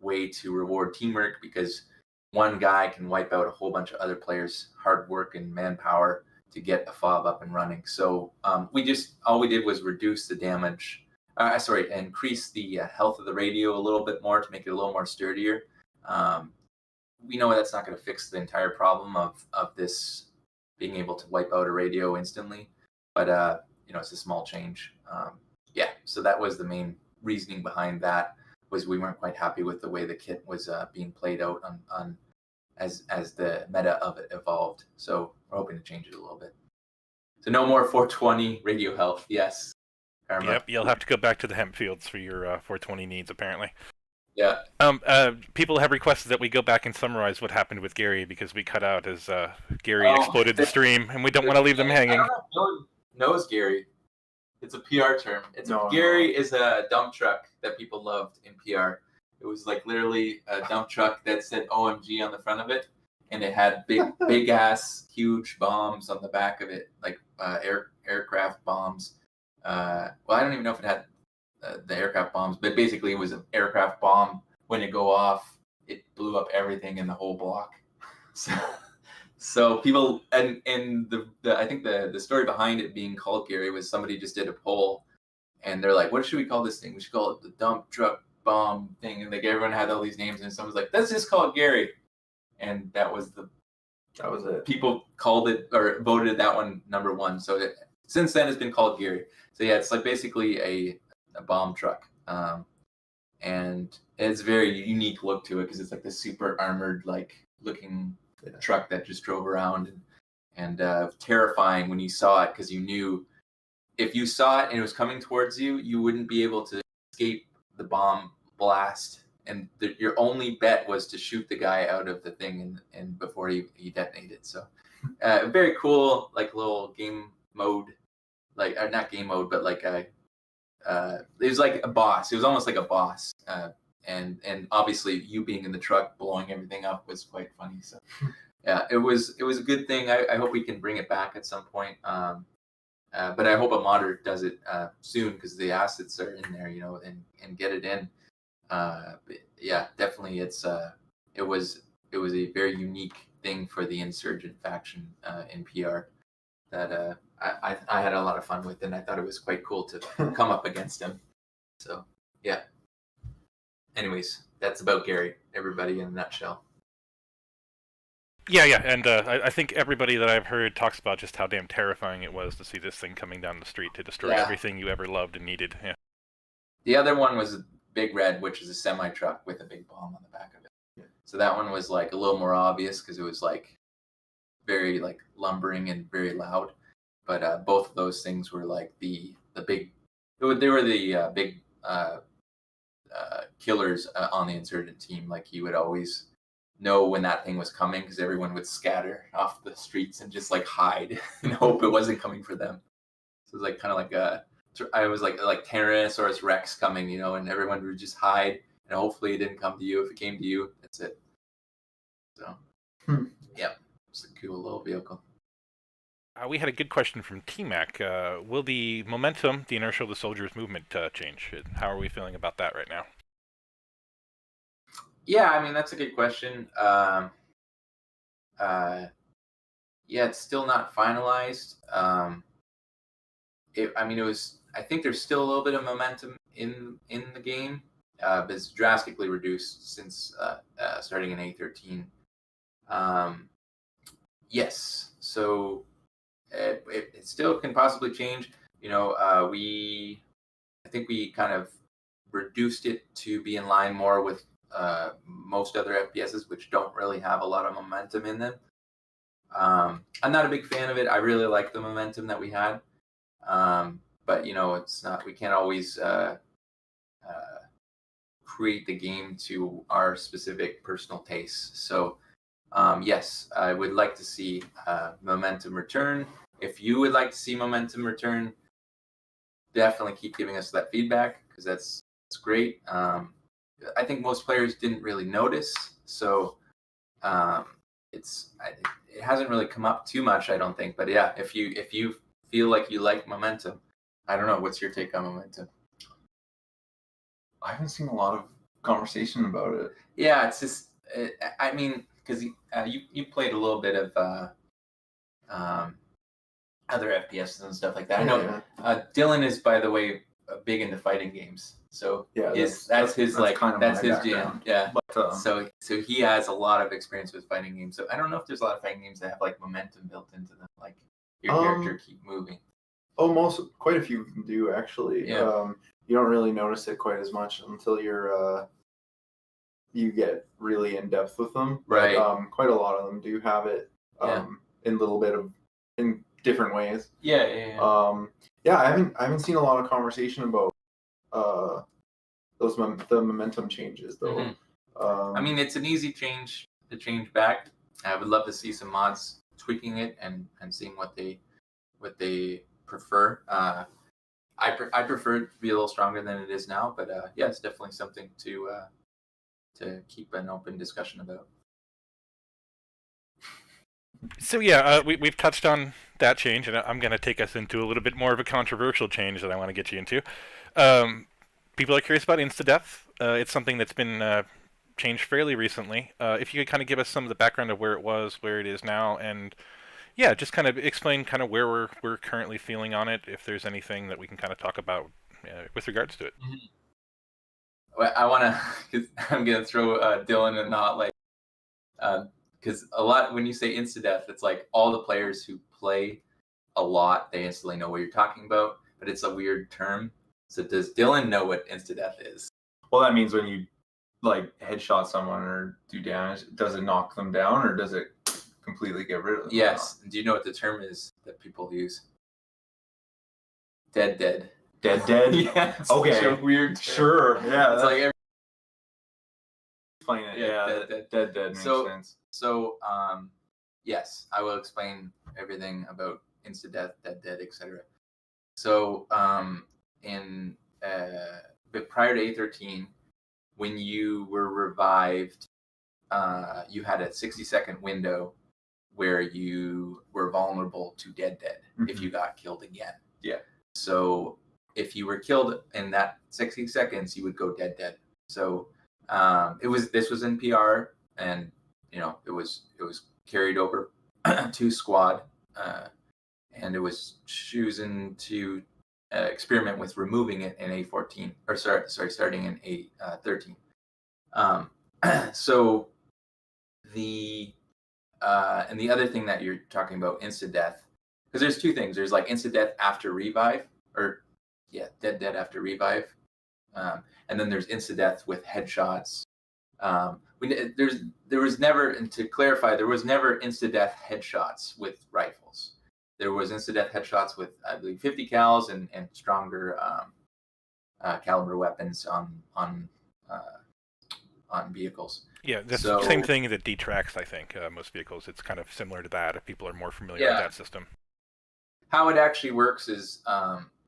C: way to reward teamwork, because one guy can wipe out a whole bunch of other players' hard work and manpower to get a fob up and running. So all we did was reduce the damage. Increase the health of the radio a little bit more to make it a little more sturdier. We know that's not going to fix the entire problem of this being able to wipe out a radio instantly, but it's a small change. So that was the main reasoning behind that. Was we weren't quite happy with the way the kit was being played out on as the meta of it evolved. So we're hoping to change it a little bit. So no more 420 radio health. Yes. Karma.
A: Yep, you'll have to go back to the hemp fields for your 420 needs, apparently.
C: Yeah.
A: People have requested that we go back and summarize what happened with Gary, because we cut out as Gary exploded the stream, and we don't want to leave them hanging.
C: I don't know. No one knows Gary. It's a PR term. Gary is a dump truck that people loved in PR. It was like literally a dump truck that said OMG on the front of it, and it had big ass huge bombs on the back of it, like aircraft bombs. I don't even know if it had the aircraft bombs, but basically it was an aircraft bomb. When it go off, it blew up everything in the whole block. So people, and I think the story behind it being called Gary was somebody just did a poll, and they're like, what should we call this thing? We should call it the dump truck bomb thing. And like everyone had all these names, and someone's like, let's just call it Gary. And that was it. People called it or voted that one number one. So since then it's been called Gary. So yeah, it's like basically a bomb truck. And it's a very unique look to it, because it's like this super armored like looking truck that just drove around, and terrifying when you saw it, because you knew if you saw it and it was coming towards you, you wouldn't be able to escape the bomb blast, and your only bet was to shoot the guy out of the thing and before he detonated. So very cool, like little game mode, like not game mode, but like it was like a boss. It was almost like a boss. And obviously you being in the truck blowing everything up was quite funny. So yeah, it was a good thing. I hope we can bring it back at some point. But I hope a modder does it soon, because the assets are in there, and get it in. But yeah, definitely it was a very unique thing for the insurgent faction in PR that I had a lot of fun with, and I thought it was quite cool to come up against him. So yeah. Anyways, that's about Gary, everybody, in a nutshell.
A: Yeah, and I think everybody that I've heard talks about just how damn terrifying it was to see this thing coming down the street to destroy everything you ever loved and needed. Yeah.
C: The other one was Big Red, which is a semi-truck with a big bomb on the back of it. Yeah. So that one was like a little more obvious, because it was like very like lumbering and very loud. But both of those things were like the big. They were the big. Killers on the insurgent team. Like he would always know when that thing was coming, because everyone would scatter off the streets and just like hide and hope it wasn't coming for them. So it was like kind of like I was like Tyrannosaurus Rex coming, and everyone would just hide, and hopefully it didn't come to you. If it came to you, that's it. So yeah, it's a cool little vehicle.
A: We had a good question from T-Mac. Will the momentum, the inertia of the soldiers' movement change? How are we feeling about that right now?
C: Yeah, I mean, that's a good question. yeah, it's still not finalized. It was. I think there's still a little bit of momentum in the game, but it's drastically reduced since starting in A13. Um, yes, so it still can possibly change. I think we kind of reduced it to be in line more with most other FPSs, which don't really have a lot of momentum in them. I'm not a big fan of it. I really like the momentum that we had. But it's not. We can't always create the game to our specific personal tastes. So, yes, I would like to see momentum return. If you would like to see momentum return, definitely keep giving us that feedback because that's great. I think most players didn't really notice, so it hasn't really come up too much, I don't think. But yeah, if you feel like you like momentum, I don't know. What's your take on momentum?
B: I haven't seen a lot of conversation about it.
C: Yeah, it's just. I mean, because you played a little bit of other FPSs and stuff like that. I know Dylan is, by the way, big into fighting games. So
B: yeah,
C: that's his
B: kind of
C: that's his
B: background.
C: jam. Yeah.
B: But,
C: so he has a lot of experience with fighting games. So I don't know if there's a lot of fighting games that have like momentum built into them, like your character keep moving.
B: Oh, quite a few of them do actually.
C: Yeah.
B: You don't really notice it quite as much until you get really in depth with them.
C: Right.
B: But, quite a lot of them do have it in different ways.
C: Yeah.
B: I haven't seen a lot of conversation about the momentum changes though.
C: Mm-hmm. I mean, it's an easy change to change back. I would love to see some mods tweaking it and seeing what they prefer. I prefer it to be a little stronger than it is now, but yeah, it's definitely something to keep an open discussion about.
A: So yeah, we've touched on that change, and I'm going to take us into a little bit more of a controversial change that I want to get you into. People are curious about insta-death. It's something that's been changed fairly recently. If you could kind of give us some of the background of where it was, where it is now, and yeah, just kind of explain kind of where we're currently feeling on it, if there's anything that we can kind of talk about with regards to it.
C: Well, I want to, because I'm going to throw Dylan a knot, like, because a lot, when you say insta-death, it's like all the players who play a lot, they instantly know what you're talking about, but it's a weird term. So does Dylan know what insta-death is?
B: Well, that means when you like headshot someone or do damage, does it knock them down or does it completely get rid of them?
C: Yes. Do you know what the term is that people use? Dead.
B: Dead?
C: Yeah. It's
B: okay.
C: Such a weird term.
B: Sure. Yeah.
C: It's like
B: explain it. Yeah. Dead makes sense.
C: So, yes, I will explain everything about insta-death, dead, etc. So, but prior to A13, when you were revived, you had a 60-second window where you were vulnerable to dead if you got killed again.
B: Yeah.
C: So if you were killed in that 60 seconds, you would go dead. So this was in PR, and it was carried over to squad, and it was chosen to experiment with removing it in A14, or starting in A13. So and the other thing that you're talking about, insta death, because there's two things. There's like insta death after revive, or dead after revive, and then there's insta death with headshots. There was never, and to clarify, there was never insta death headshots with rifles. There was insta death headshots with, I believe, 50 cals and stronger caliber weapons on vehicles.
A: Yeah, that's the same thing that detracts, I think, most vehicles. It's kind of similar to that if people are more familiar with that system.
C: How it actually works is,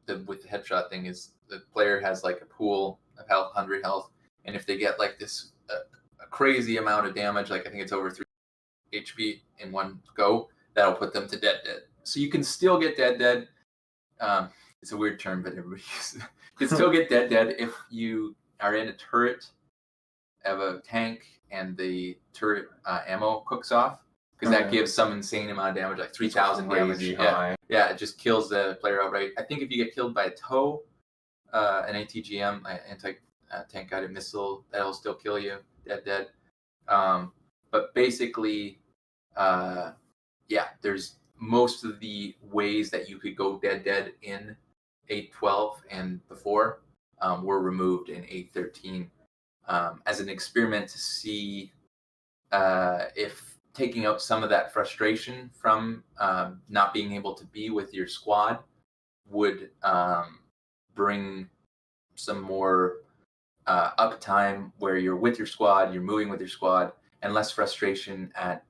C: with the headshot thing, is the player has like a pool of health, 100 health, and if they get like this a crazy amount of damage, like I think it's over 3 HP in one go, that'll put them to dead. So you can still get dead. It's a weird term, but everybody uses it. You can still get dead if you are in a turret of a tank and the turret ammo cooks off. because that gives some insane amount of damage, like 3,000 damage. Yeah, it just kills the player outright. I think if you get killed by a TOW, an ATGM, anti-tank guided missile, that'll still kill you, dead. But basically, there's most of the ways that you could go dead in 8.12 and before were removed in 8.13 as an experiment to see if taking out some of that frustration from not being able to be with your squad would bring some more uptime where you're with your squad, you're moving with your squad, and less frustration at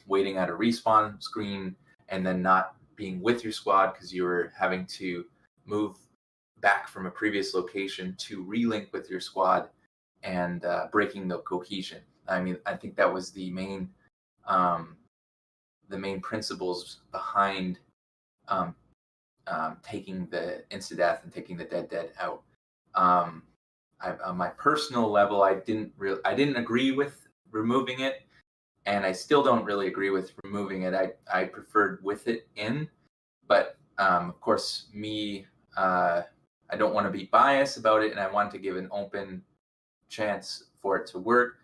C: waiting at a respawn screen and then not being with your squad because you were having to move back from a previous location to relink with your squad and breaking the cohesion. I mean, I think that was the main principles behind taking the insta-death and taking the dead out. On my personal level, I didn't agree with removing it, and I still don't really agree with removing it. I preferred with it in, but of course, I don't want to be biased about it, and I want to give an open chance for it to work.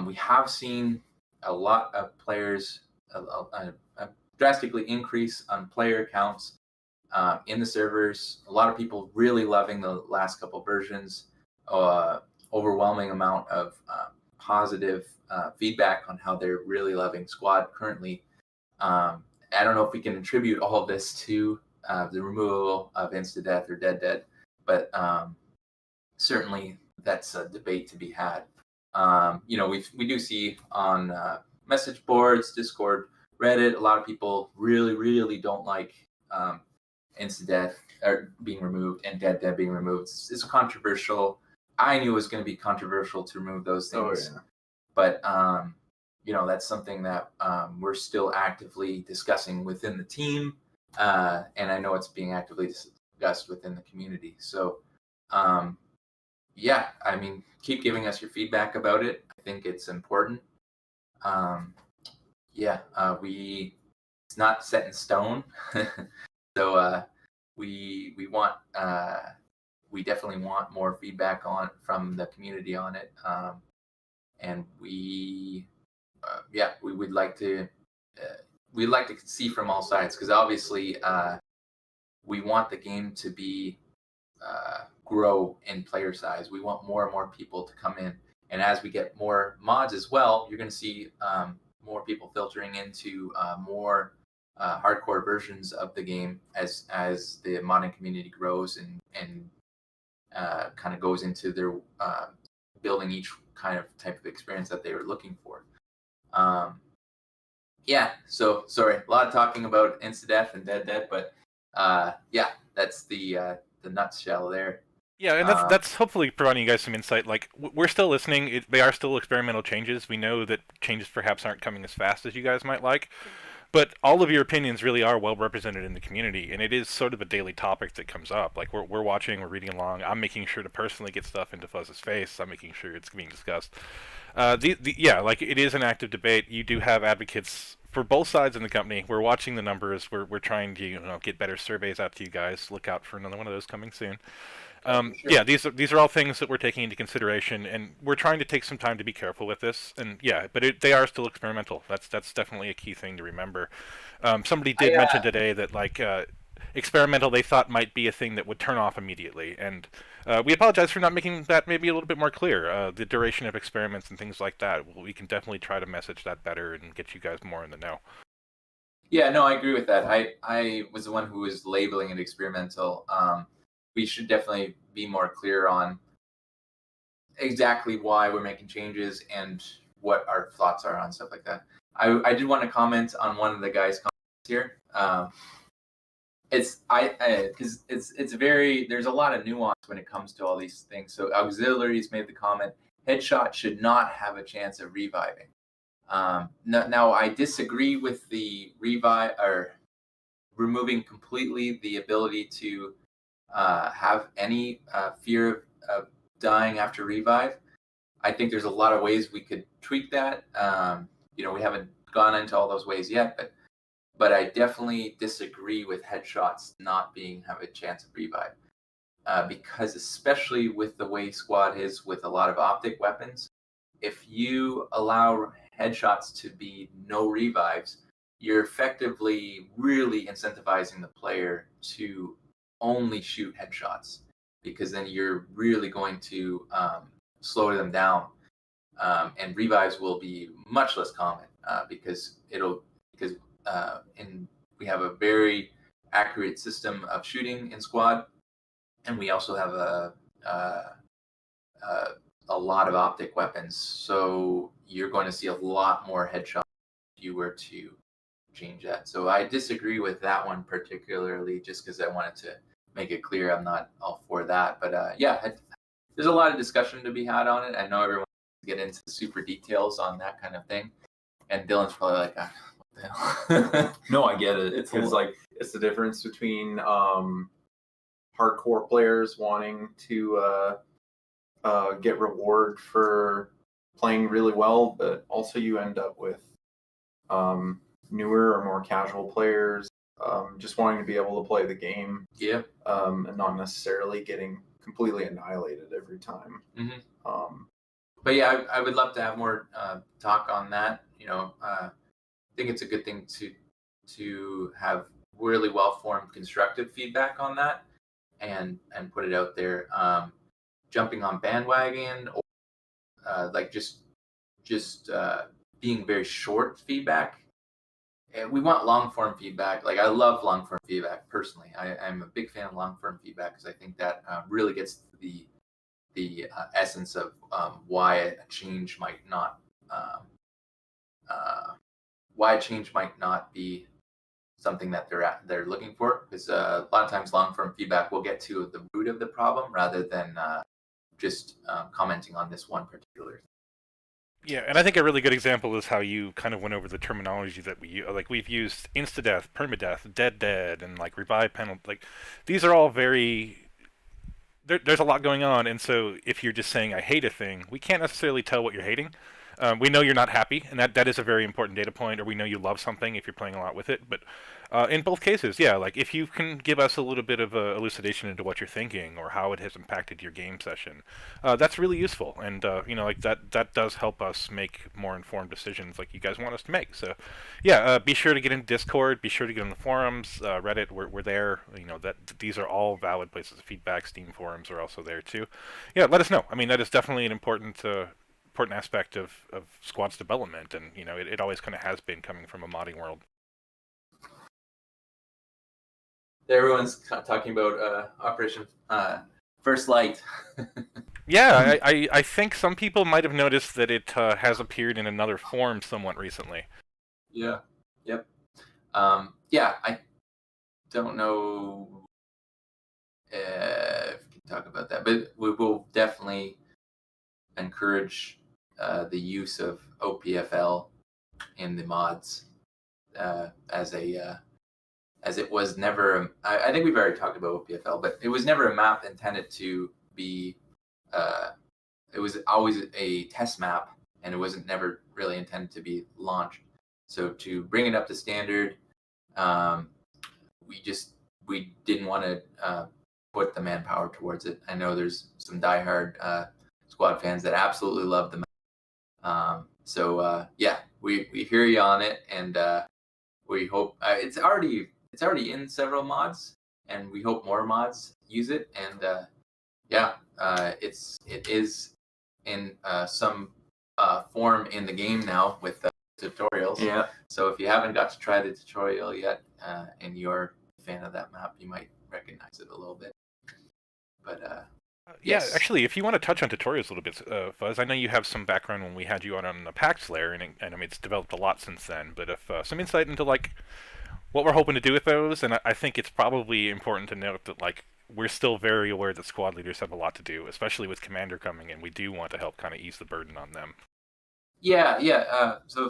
C: We have seen a lot of players, a drastically increase on player counts in the servers. A lot of people really loving the last couple versions. Overwhelming amount of positive feedback on how they're really loving Squad currently. I don't know if we can attribute all of this to the removal of insta-death or dead, but certainly that's a debate to be had. We do see on message boards, Discord, Reddit, a lot of people really don't like insta-death or being removed and dead being removed. It's controversial. I knew it was going to be controversial to remove those things. Oh, yeah. But that's something that we're still actively discussing within the team, and I know it's being actively discussed within the community. So, keep giving us your feedback about it. I think it's important. It's not set in stone, so we want we definitely want more feedback from the community on it, and we would like to see from all sides, because obviously we want the game to be grow in player size. We want more and more people to come in, and as we get more mods as well, you're going to see more people filtering into more hardcore versions of the game as the modding community grows and kind of goes into their building each kind of type of experience that they were looking for. So sorry, a lot of talking about insta-death and dead, but that's the nutshell there.
A: Yeah, and that's hopefully providing you guys some insight. Like, we're still listening. They are still experimental changes. We know that changes perhaps aren't coming as fast as you guys might like. But all of your opinions really are well represented in the community, and it is sort of a daily topic that comes up. Like, we're watching, we're reading along. I'm making sure to personally get stuff into Fuzz's face. I'm making sure it's being discussed. It is an active debate. You do have advocates for both sides in the company. We're watching the numbers. We're trying to get better surveys out to you guys. Look out for another one of those coming soon. Sure. Yeah, these are all things that we're taking into consideration, and we're trying to take some time to be careful with this. And but they are still experimental. That's definitely a key thing to remember. Somebody did mention today that experimental they thought might be a thing that would turn off immediately, and we apologize for not making that maybe a little bit more clear. The duration of experiments and things like that. We can definitely try to message that better and get you guys more in the know.
C: Yeah, no, I agree with that. I was the one who was labeling it experimental. We should definitely be more clear on exactly why we're making changes and what our thoughts are on stuff like that. I did want to comment on one of the guys' comments here. There's a lot of nuance when it comes to all these things. So Auxiliaries made the comment, Headshot should not have a chance of reviving. Now I disagree with the revive or removing completely the ability to have any fear of dying after revive. I think there's a lot of ways we could tweak that. We haven't gone into all those ways yet, but I definitely disagree with headshots not have a chance of revive. Because especially with the way Squad is with a lot of optic weapons, if you allow headshots to be no revives, you're effectively really incentivizing the player to only shoot headshots, because then you're really going to slow them down, and revives will be much less common because we have a very accurate system of shooting in Squad, and we also have a lot of optic weapons, so you're going to see a lot more headshots if you were to change that. So I disagree with that one particularly, just because I wanted to make it clear I'm not all for that. But there's a lot of discussion to be had on it. I know everyone wants to get into the super details on that kind of thing, and Dylan's probably like, what the hell?
B: No, I get it. It's the difference between hardcore players wanting to get reward for playing really well, but also you end up with newer or more casual players just wanting to be able to play the game, and not necessarily getting completely annihilated every time.
C: But yeah, I would love to have more talk on that. I think it's a good thing to have really well-formed constructive feedback on that, and put it out there. Jumping on bandwagon, or just being very short feedback. And we want long-form feedback. Like, I love long-form feedback personally. I'm a big fan of long-form feedback, because I think that really gets to the essence of why a change might not be something that they're looking for. Because a lot of times long-form feedback will get to the root of the problem rather than just commenting on this one particular thing.
A: Yeah, and I think a really good example is how you kind of went over the terminology that we've used insta-death, permadeath, dead, and like revive penalty. Like, these are all very... There's a lot going on, and so if you're just saying I hate a thing, we can't necessarily tell what you're hating. We know you're not happy, and that is a very important data point, or we know you love something if you're playing a lot with it. But in both cases, yeah, like if you can give us a little bit of a elucidation into what you're thinking or how it has impacted your game session, that's really useful. And like that does help us make more informed decisions like you guys want us to make. So yeah, be sure to get in Discord, be sure to get on the forums, Reddit, we're there. That these are all valid places of feedback. Steam forums are also there too. Yeah, let us know. I mean, that is definitely an important aspect of Squad's development, and it always kind of has been, coming from a modding world.
C: Everyone's talking about Operation First Light.
A: Yeah, I think some people might have noticed that it has appeared in another form somewhat recently.
C: Yeah. Yep. I don't know if we can talk about that, but we will definitely encourage the use of OPFL in the mods as it was never. I think we've already talked about OPFL, but it was never a map intended to be. It was always a test map, and it wasn't never really intended to be launched. So to bring it up to standard, we didn't want to put the manpower towards it. I know there's some diehard Squad fans that absolutely love the map. We hear you on it, and we hope it's already in several mods, and we hope more mods use it. And it is in some form in the game now with tutorials.
B: Yeah.
C: So if you haven't got to try the tutorial yet, and you're a fan of that map, you might recognize it a little bit. But
A: yeah, actually, if you want to touch on tutorials a little bit, Fuzz, I know you have some background when we had you on the PAX layer, and I mean, it's developed a lot since then. But if some insight into like what we're hoping to do with those, and I think it's probably important to note that like we're still very aware that squad leaders have a lot to do, especially with Commander coming in. We do want to help kind of ease the burden on them.
C: Yeah. So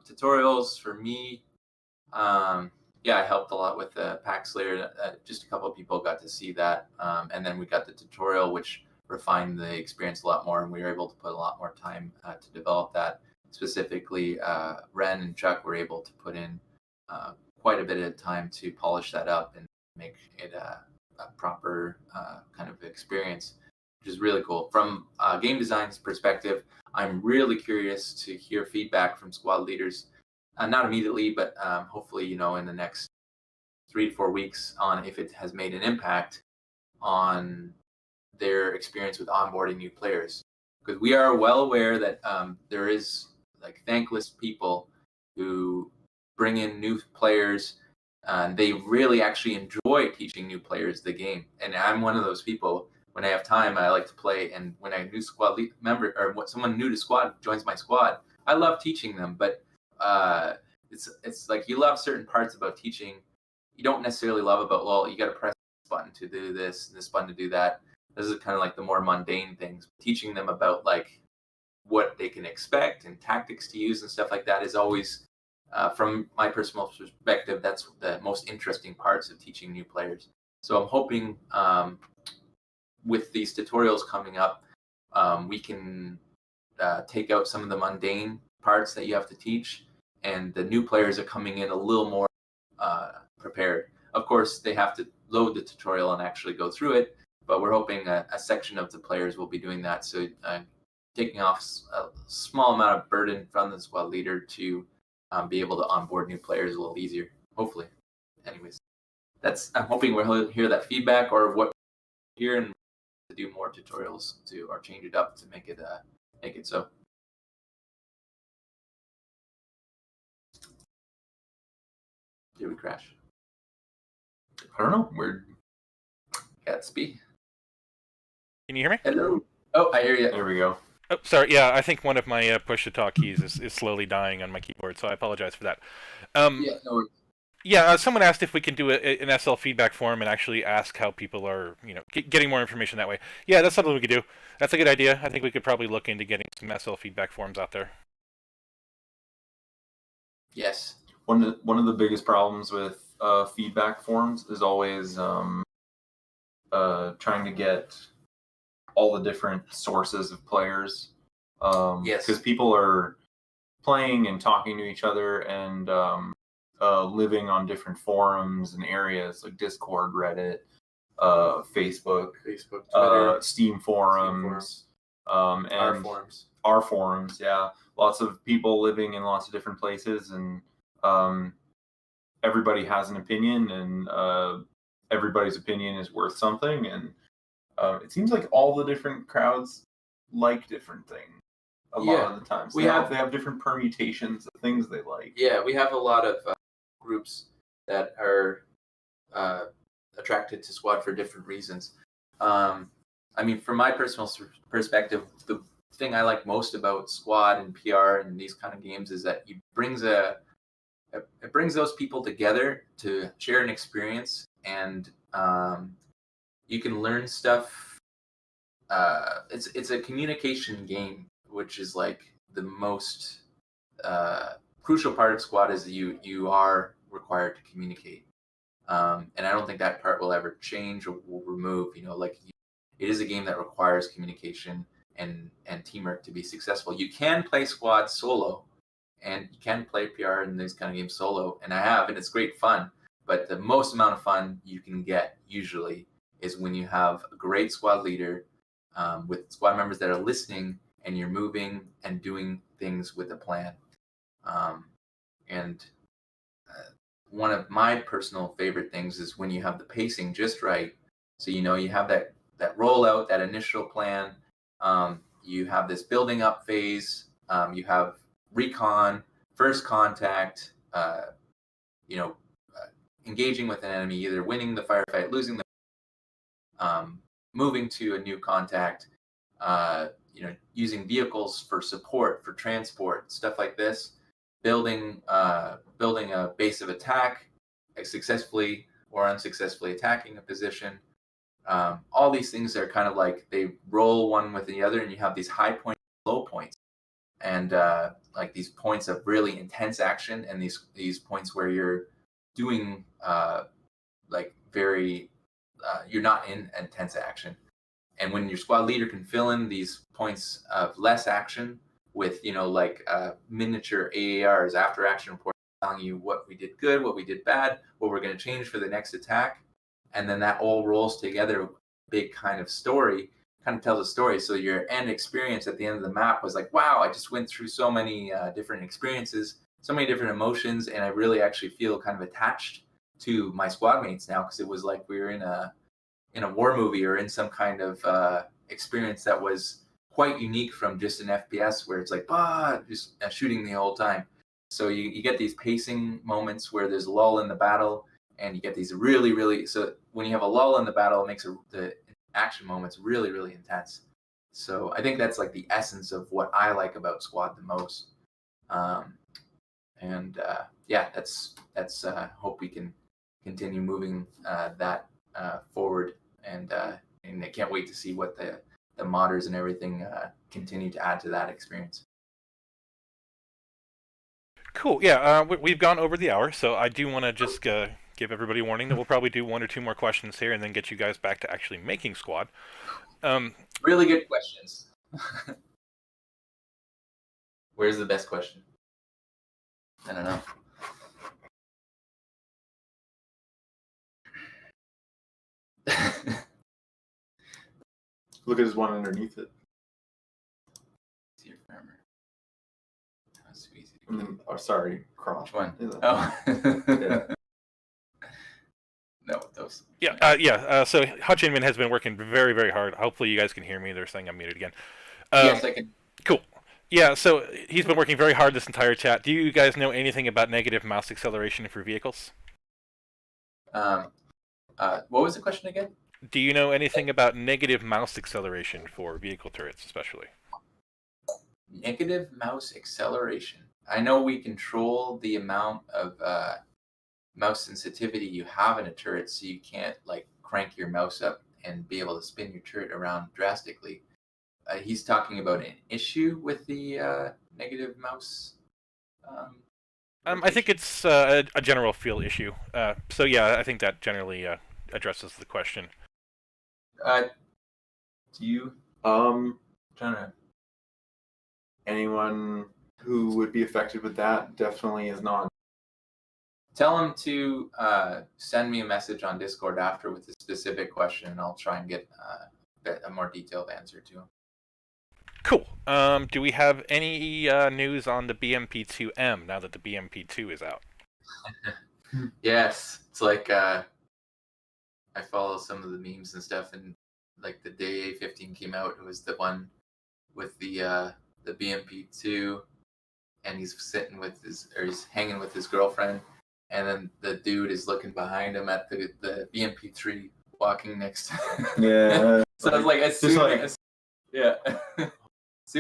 C: tutorials for me, I helped a lot with the PAX layer. Just a couple of people got to see that, and then we got the tutorial, which refined the experience a lot more, and we were able to put a lot more time to develop that. specifically Ren and Chuck were able to put in quite a bit of time to polish that up and make it a proper kind of experience, which is really cool. From game design's perspective, I'm really curious to hear feedback from squad leaders, not immediately, but hopefully, in the next 3 to 4 weeks, on if it has made an impact on their experience with onboarding new players. Because we are well aware that there is thankless people who bring in new players, and they really actually enjoy teaching new players the game. And I'm one of those people. When I have time, I like to play. And when a new squad member or someone new to squad joins my squad, I love teaching them. But it's like you love certain parts about teaching. You don't necessarily love about, well, you got to press this button to do this and this button to do that. This is kind of like the more mundane things. Teaching them about what they can expect and tactics to use and stuff like that is always, from my personal perspective, that's the most interesting parts of teaching new players. So I'm hoping with these tutorials coming up, we can take out some of the mundane parts that you have to teach, and the new players are coming in a little more prepared. Of course, they have to load the tutorial and actually go through it, but we're hoping a section of the players will be doing that. So taking off a small amount of burden from the squad leader to be able to onboard new players a little easier, hopefully. Anyways, I'm hoping we'll hear that feedback, or what here, and to do more tutorials or change it up to make it so. Did we crash?
B: I don't know. We're
C: Gatsby.
A: Can you hear me?
C: Hello. Oh, I hear you.
B: there. We go.
A: Oh, sorry. Yeah, I think one of my push-to-talk keys is slowly dying on my keyboard, so I apologize for that.
C: Yeah, no worries.
A: Yeah, someone asked if we can do an SL feedback form and actually ask how people are, getting more information that way. Yeah, that's something we could do. That's a good idea. I think we could probably look into getting some SL feedback forms out there.
C: Yes.
B: One of the biggest problems with feedback forms is always trying to get all the different sources of players.
C: Yes.
B: Because people are playing and talking to each other and living on different forums and areas like Discord, Reddit, Facebook,
C: Twitter,
B: Steam forums, and our forums. Yeah, lots of people living in lots of different places, and everybody has an opinion, and everybody's opinion is worth something. And it seems like all the different crowds like different things. A lot of the times, they have different permutations of things they like.
C: Yeah, we have a lot of groups that are attracted to Squad for different reasons. I mean, from my personal perspective, the thing I like most about Squad and PR and these kind of games is that it brings those people together to share an experience, and you can learn stuff. It's a communication game, which is the most crucial part of Squad, is that you are required to communicate. And I don't think that part will ever change or will remove. It is a game that requires communication and teamwork to be successful. You can play Squad solo, and you can play PR in these kind of games solo, and I have, and it's great fun. But the most amount of fun you can get usually is when you have a great squad leader with squad members that are listening, and you're moving and doing things with a plan. And one of my personal favorite things is when you have the pacing just right. So you have that rollout, that initial plan. You have this building up phase. You have recon, first contact. Engaging with an enemy, either winning the firefight, losing the, moving to a new contact. Using vehicles for support, for transport, stuff like this. Building a base of attack, successfully or unsuccessfully attacking a position. All these things are kind of they roll one with the other, and you have these high points, low points, and these points of really intense action, and these points where you're doing you're not in intense action. And when your squad leader can fill in these points of less action with miniature AARs, after action reports, telling you what we did good, what we did bad, what we're going to change for the next attack, and then that all rolls together. Big kind of story, kind of tells a story. So your end experience at the end of the map was like, wow, I just went through so many different experiences, so many different emotions, and I really actually feel kind of attached to my squad mates now, because it was like we were in a war movie or in some kind of experience that was quite unique from just an FPS where it's like just shooting the whole time. So you get these pacing moments where there's a lull in the battle, and you get these really, so when you have a lull in the battle, it makes the action moments really, really intense. So I think that's like the essence of what I like about Squad the most. That's hope we can continue moving that forward, and I can't wait to see what the modders and everything continue to add to that experience.
A: Cool. Yeah, we've gone over the hour, so I do want to just give everybody a warning that we'll probably do 1 or 2 more questions here, and then get you guys back to actually making Squad.
C: Really good questions. Where's the best question? I don't know.
B: Look at his one underneath it.
C: See your farmer. That's so easy.
B: Sorry, cross.
C: Which one?
B: Oh. Yeah.
C: No, those.
A: So Hutch Inman has been working very, very hard. Hopefully you guys can hear me. They're saying I'm muted again.
C: Yes, I can.
A: Cool. Yeah, so he's been working very hard this entire chat. Do you guys know anything about negative mouse acceleration for vehicles?
C: What was the question again?
A: Do you know anything about negative mouse acceleration for vehicle turrets, especially?
C: Negative mouse acceleration. I know we control the amount of mouse sensitivity you have in a turret, so you can't like crank your mouse up and be able to spin your turret around drastically. He's talking about an issue with the negative mouse.
A: I think it's a general feel issue. So yeah, I think that generally addresses the question.
C: Do you?
B: Trying
C: to.
B: Anyone who would be affected with that definitely is not.
C: Tell him to send me a message on Discord after with a specific question, and I'll try and get a more detailed answer to him.
A: Cool. Do we have any news on the BMP2M now that the BMP2 is out?
C: Yes, it's like I follow some of the memes and stuff, and like the day A15 came out, it was the one with the BMP2, and he's sitting with he's hanging with his girlfriend, and then the dude is looking behind him at the BMP3 walking next to him.
B: Yeah.
C: So I was like, as soon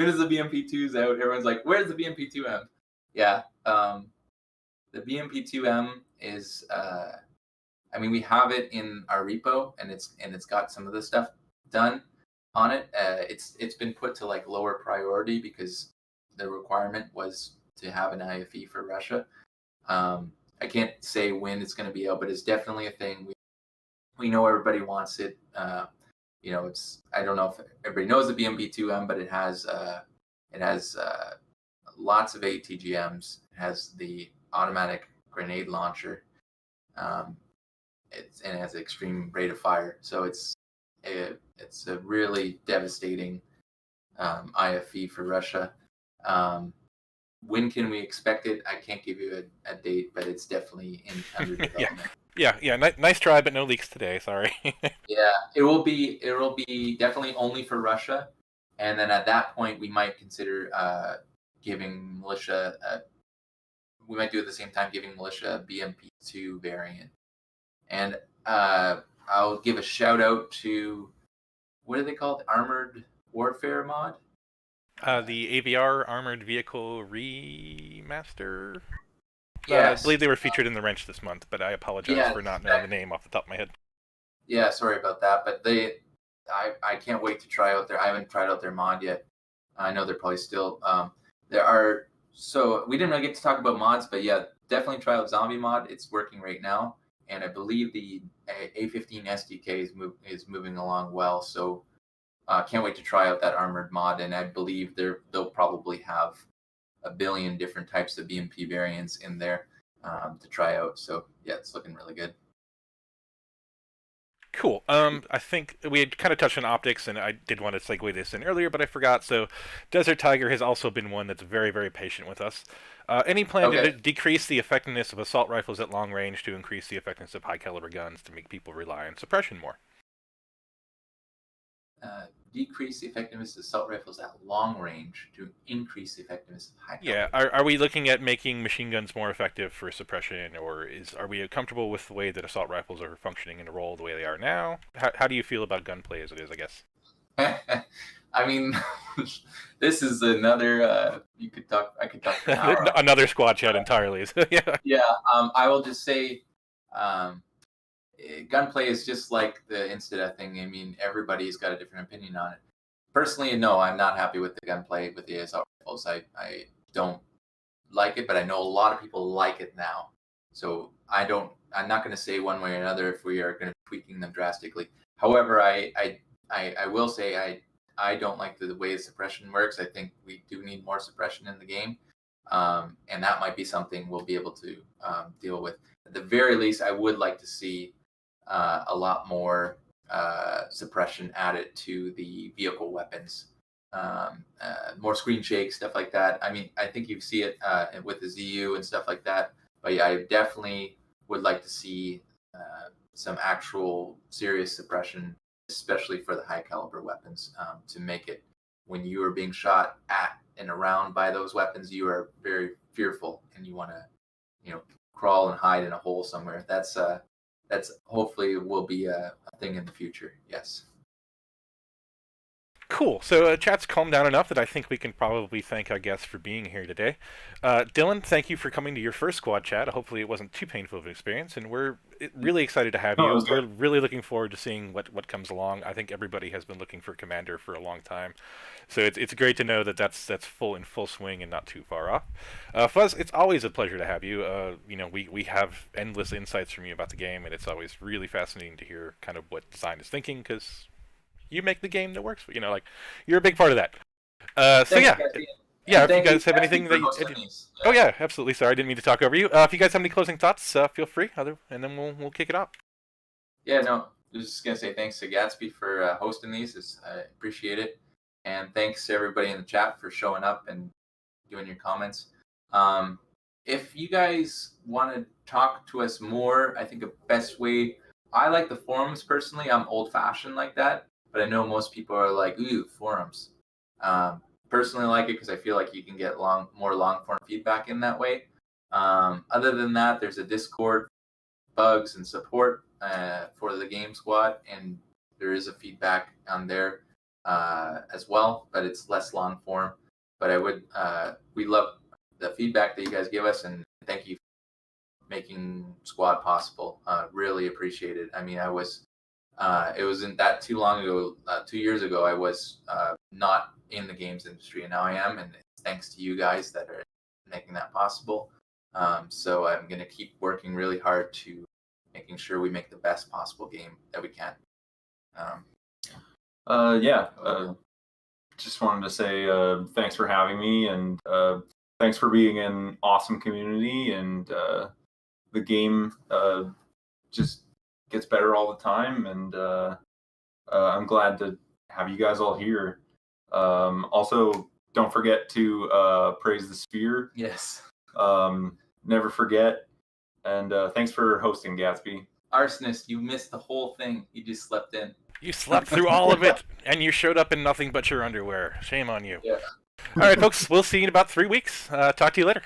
C: as the BMP2's out, everyone's like, where's the BMP2M? Yeah. The BMP2M is we have it in our repo, and it's got some of the stuff done on it. It's been put to like lower priority because the requirement was to have an IFE for Russia. I can't say when it's going to be out, but it's definitely a thing. We know everybody wants it. It's, I don't know if everybody knows the BMP2M, but it has lots of ATGMs. It has the automatic grenade launcher. It has an extreme rate of fire. So it's a really devastating IFE for Russia. When can we expect it? I can't give you a date, but it's definitely under development.
A: Yeah. Nice try, but no leaks today. Sorry.
C: Yeah, it will be definitely only for Russia, and then at that point we might consider giving militia. We might do at the same time giving militia a BMP2 variant, and I'll give a shout out to what are they called? Armored Warfare mod.
A: The AVR Armored Vehicle Remaster.
C: Yes.
A: I believe they were featured in the Wrench this month, but I apologize for not knowing the name off the top of my head.
C: Yeah, sorry about that, but I can't wait to try out I haven't tried out their mod yet. I know they're probably still so we didn't really get to talk about mods, but yeah, definitely try out Zombie mod. It's working right now, and I believe the A15 SDK is moving along well. So can't wait to try out that armored mod, and I believe they'll probably have a billion different types of BMP variants in there to try out. So yeah, it's looking really good.
A: Cool. I think we had kind of touched on optics, and I did want to segue this in earlier, but I forgot. So, Desert Tiger has also been one that's very, very patient with us. Any plan to decrease the effectiveness of assault rifles at long range to increase the effectiveness of high caliber guns to make people rely on suppression more?
C: Decrease the effectiveness of assault rifles at long range to increase the effectiveness of high
A: caliber. Yeah, are we looking at making machine guns more effective for suppression, or are we comfortable with the way that assault rifles are functioning in a role the way they are now? How do you feel about gunplay as it is, I guess?
C: I mean, this is another. I could talk for an hour.
A: Another squad chat entirely. Yeah.
C: Yeah. I will just say, gunplay is just like the Instada thing. I mean, everybody's got a different opinion on it. Personally, no, I'm not happy with the gunplay with the assault rifles. I don't like it, but I know a lot of people like it now. So I'm not going to say one way or another if we are going to be tweaking them drastically. However, I will say I don't like the way the suppression works. I think we do need more suppression in the game. And that might be something we'll be able to deal with. At the very least, I would like to see a lot more suppression added to the vehicle weapons. More screen shake, stuff like that. I mean, I think you see it with the ZU and stuff like that. But yeah, I definitely would like to see some actual serious suppression, especially for the high caliber weapons, to make it when you are being shot at and around by those weapons, you are very fearful and you want to, crawl and hide in a hole somewhere. That's hopefully will be a thing in the future. Yes.
A: Cool. So chat's calmed down enough that I think we can probably thank our guests for being here today. Dylan, thank you for coming to your first squad chat. Hopefully it wasn't too painful of an experience, and we're really excited to have you. We're really looking forward to seeing what comes along. I think everybody has been looking for Commander for a long time, so it's great to know that that's in full swing and not too far off. Fuzz, it's always a pleasure to have you. We have endless insights from you about the game, and it's always really fascinating to hear kind of what design is thinking, because you make the game that works. You're a big part of that. So yeah. If you guys have anything that Oh yeah, absolutely. Sorry, I didn't mean to talk over you. If you guys have any closing thoughts, feel free. And then we'll kick it off.
C: Yeah, no, I was just gonna say thanks to Gatsby for hosting these. I appreciate it, and thanks to everybody in the chat for showing up and doing your comments. If you guys want to talk to us more, I think the best way. I like the forums personally. I'm old-fashioned like that. But I know most people are like, ooh, forums. Personally, I like it because I feel like you can get more long-form feedback in that way. Other than that, there's a Discord, bugs, and support for the game squad, and there is a feedback on there as well, but it's less long-form. But we love the feedback that you guys give us, and thank you for making squad possible. Really appreciate it. I mean, it wasn't that too long ago, 2 years ago, I was not in the games industry, and now I am, and it's thanks to you guys that are making that possible. So I'm going to keep working really hard to making sure we make the best possible game that we can.
B: Just wanted to say thanks for having me, and thanks for being an awesome community, and the game just gets better all the time, and I'm glad to have you guys all here. Also, don't forget to praise the sphere.
C: Yes.
B: Never forget. And thanks for hosting, Gatsby.
C: Arsonist, you missed the whole thing. You just slept in.
A: You slept through all of it, and you showed up in nothing but your underwear. Shame on you.
C: Yeah.
A: All right, folks, we'll see you in about 3 weeks. Talk to you later.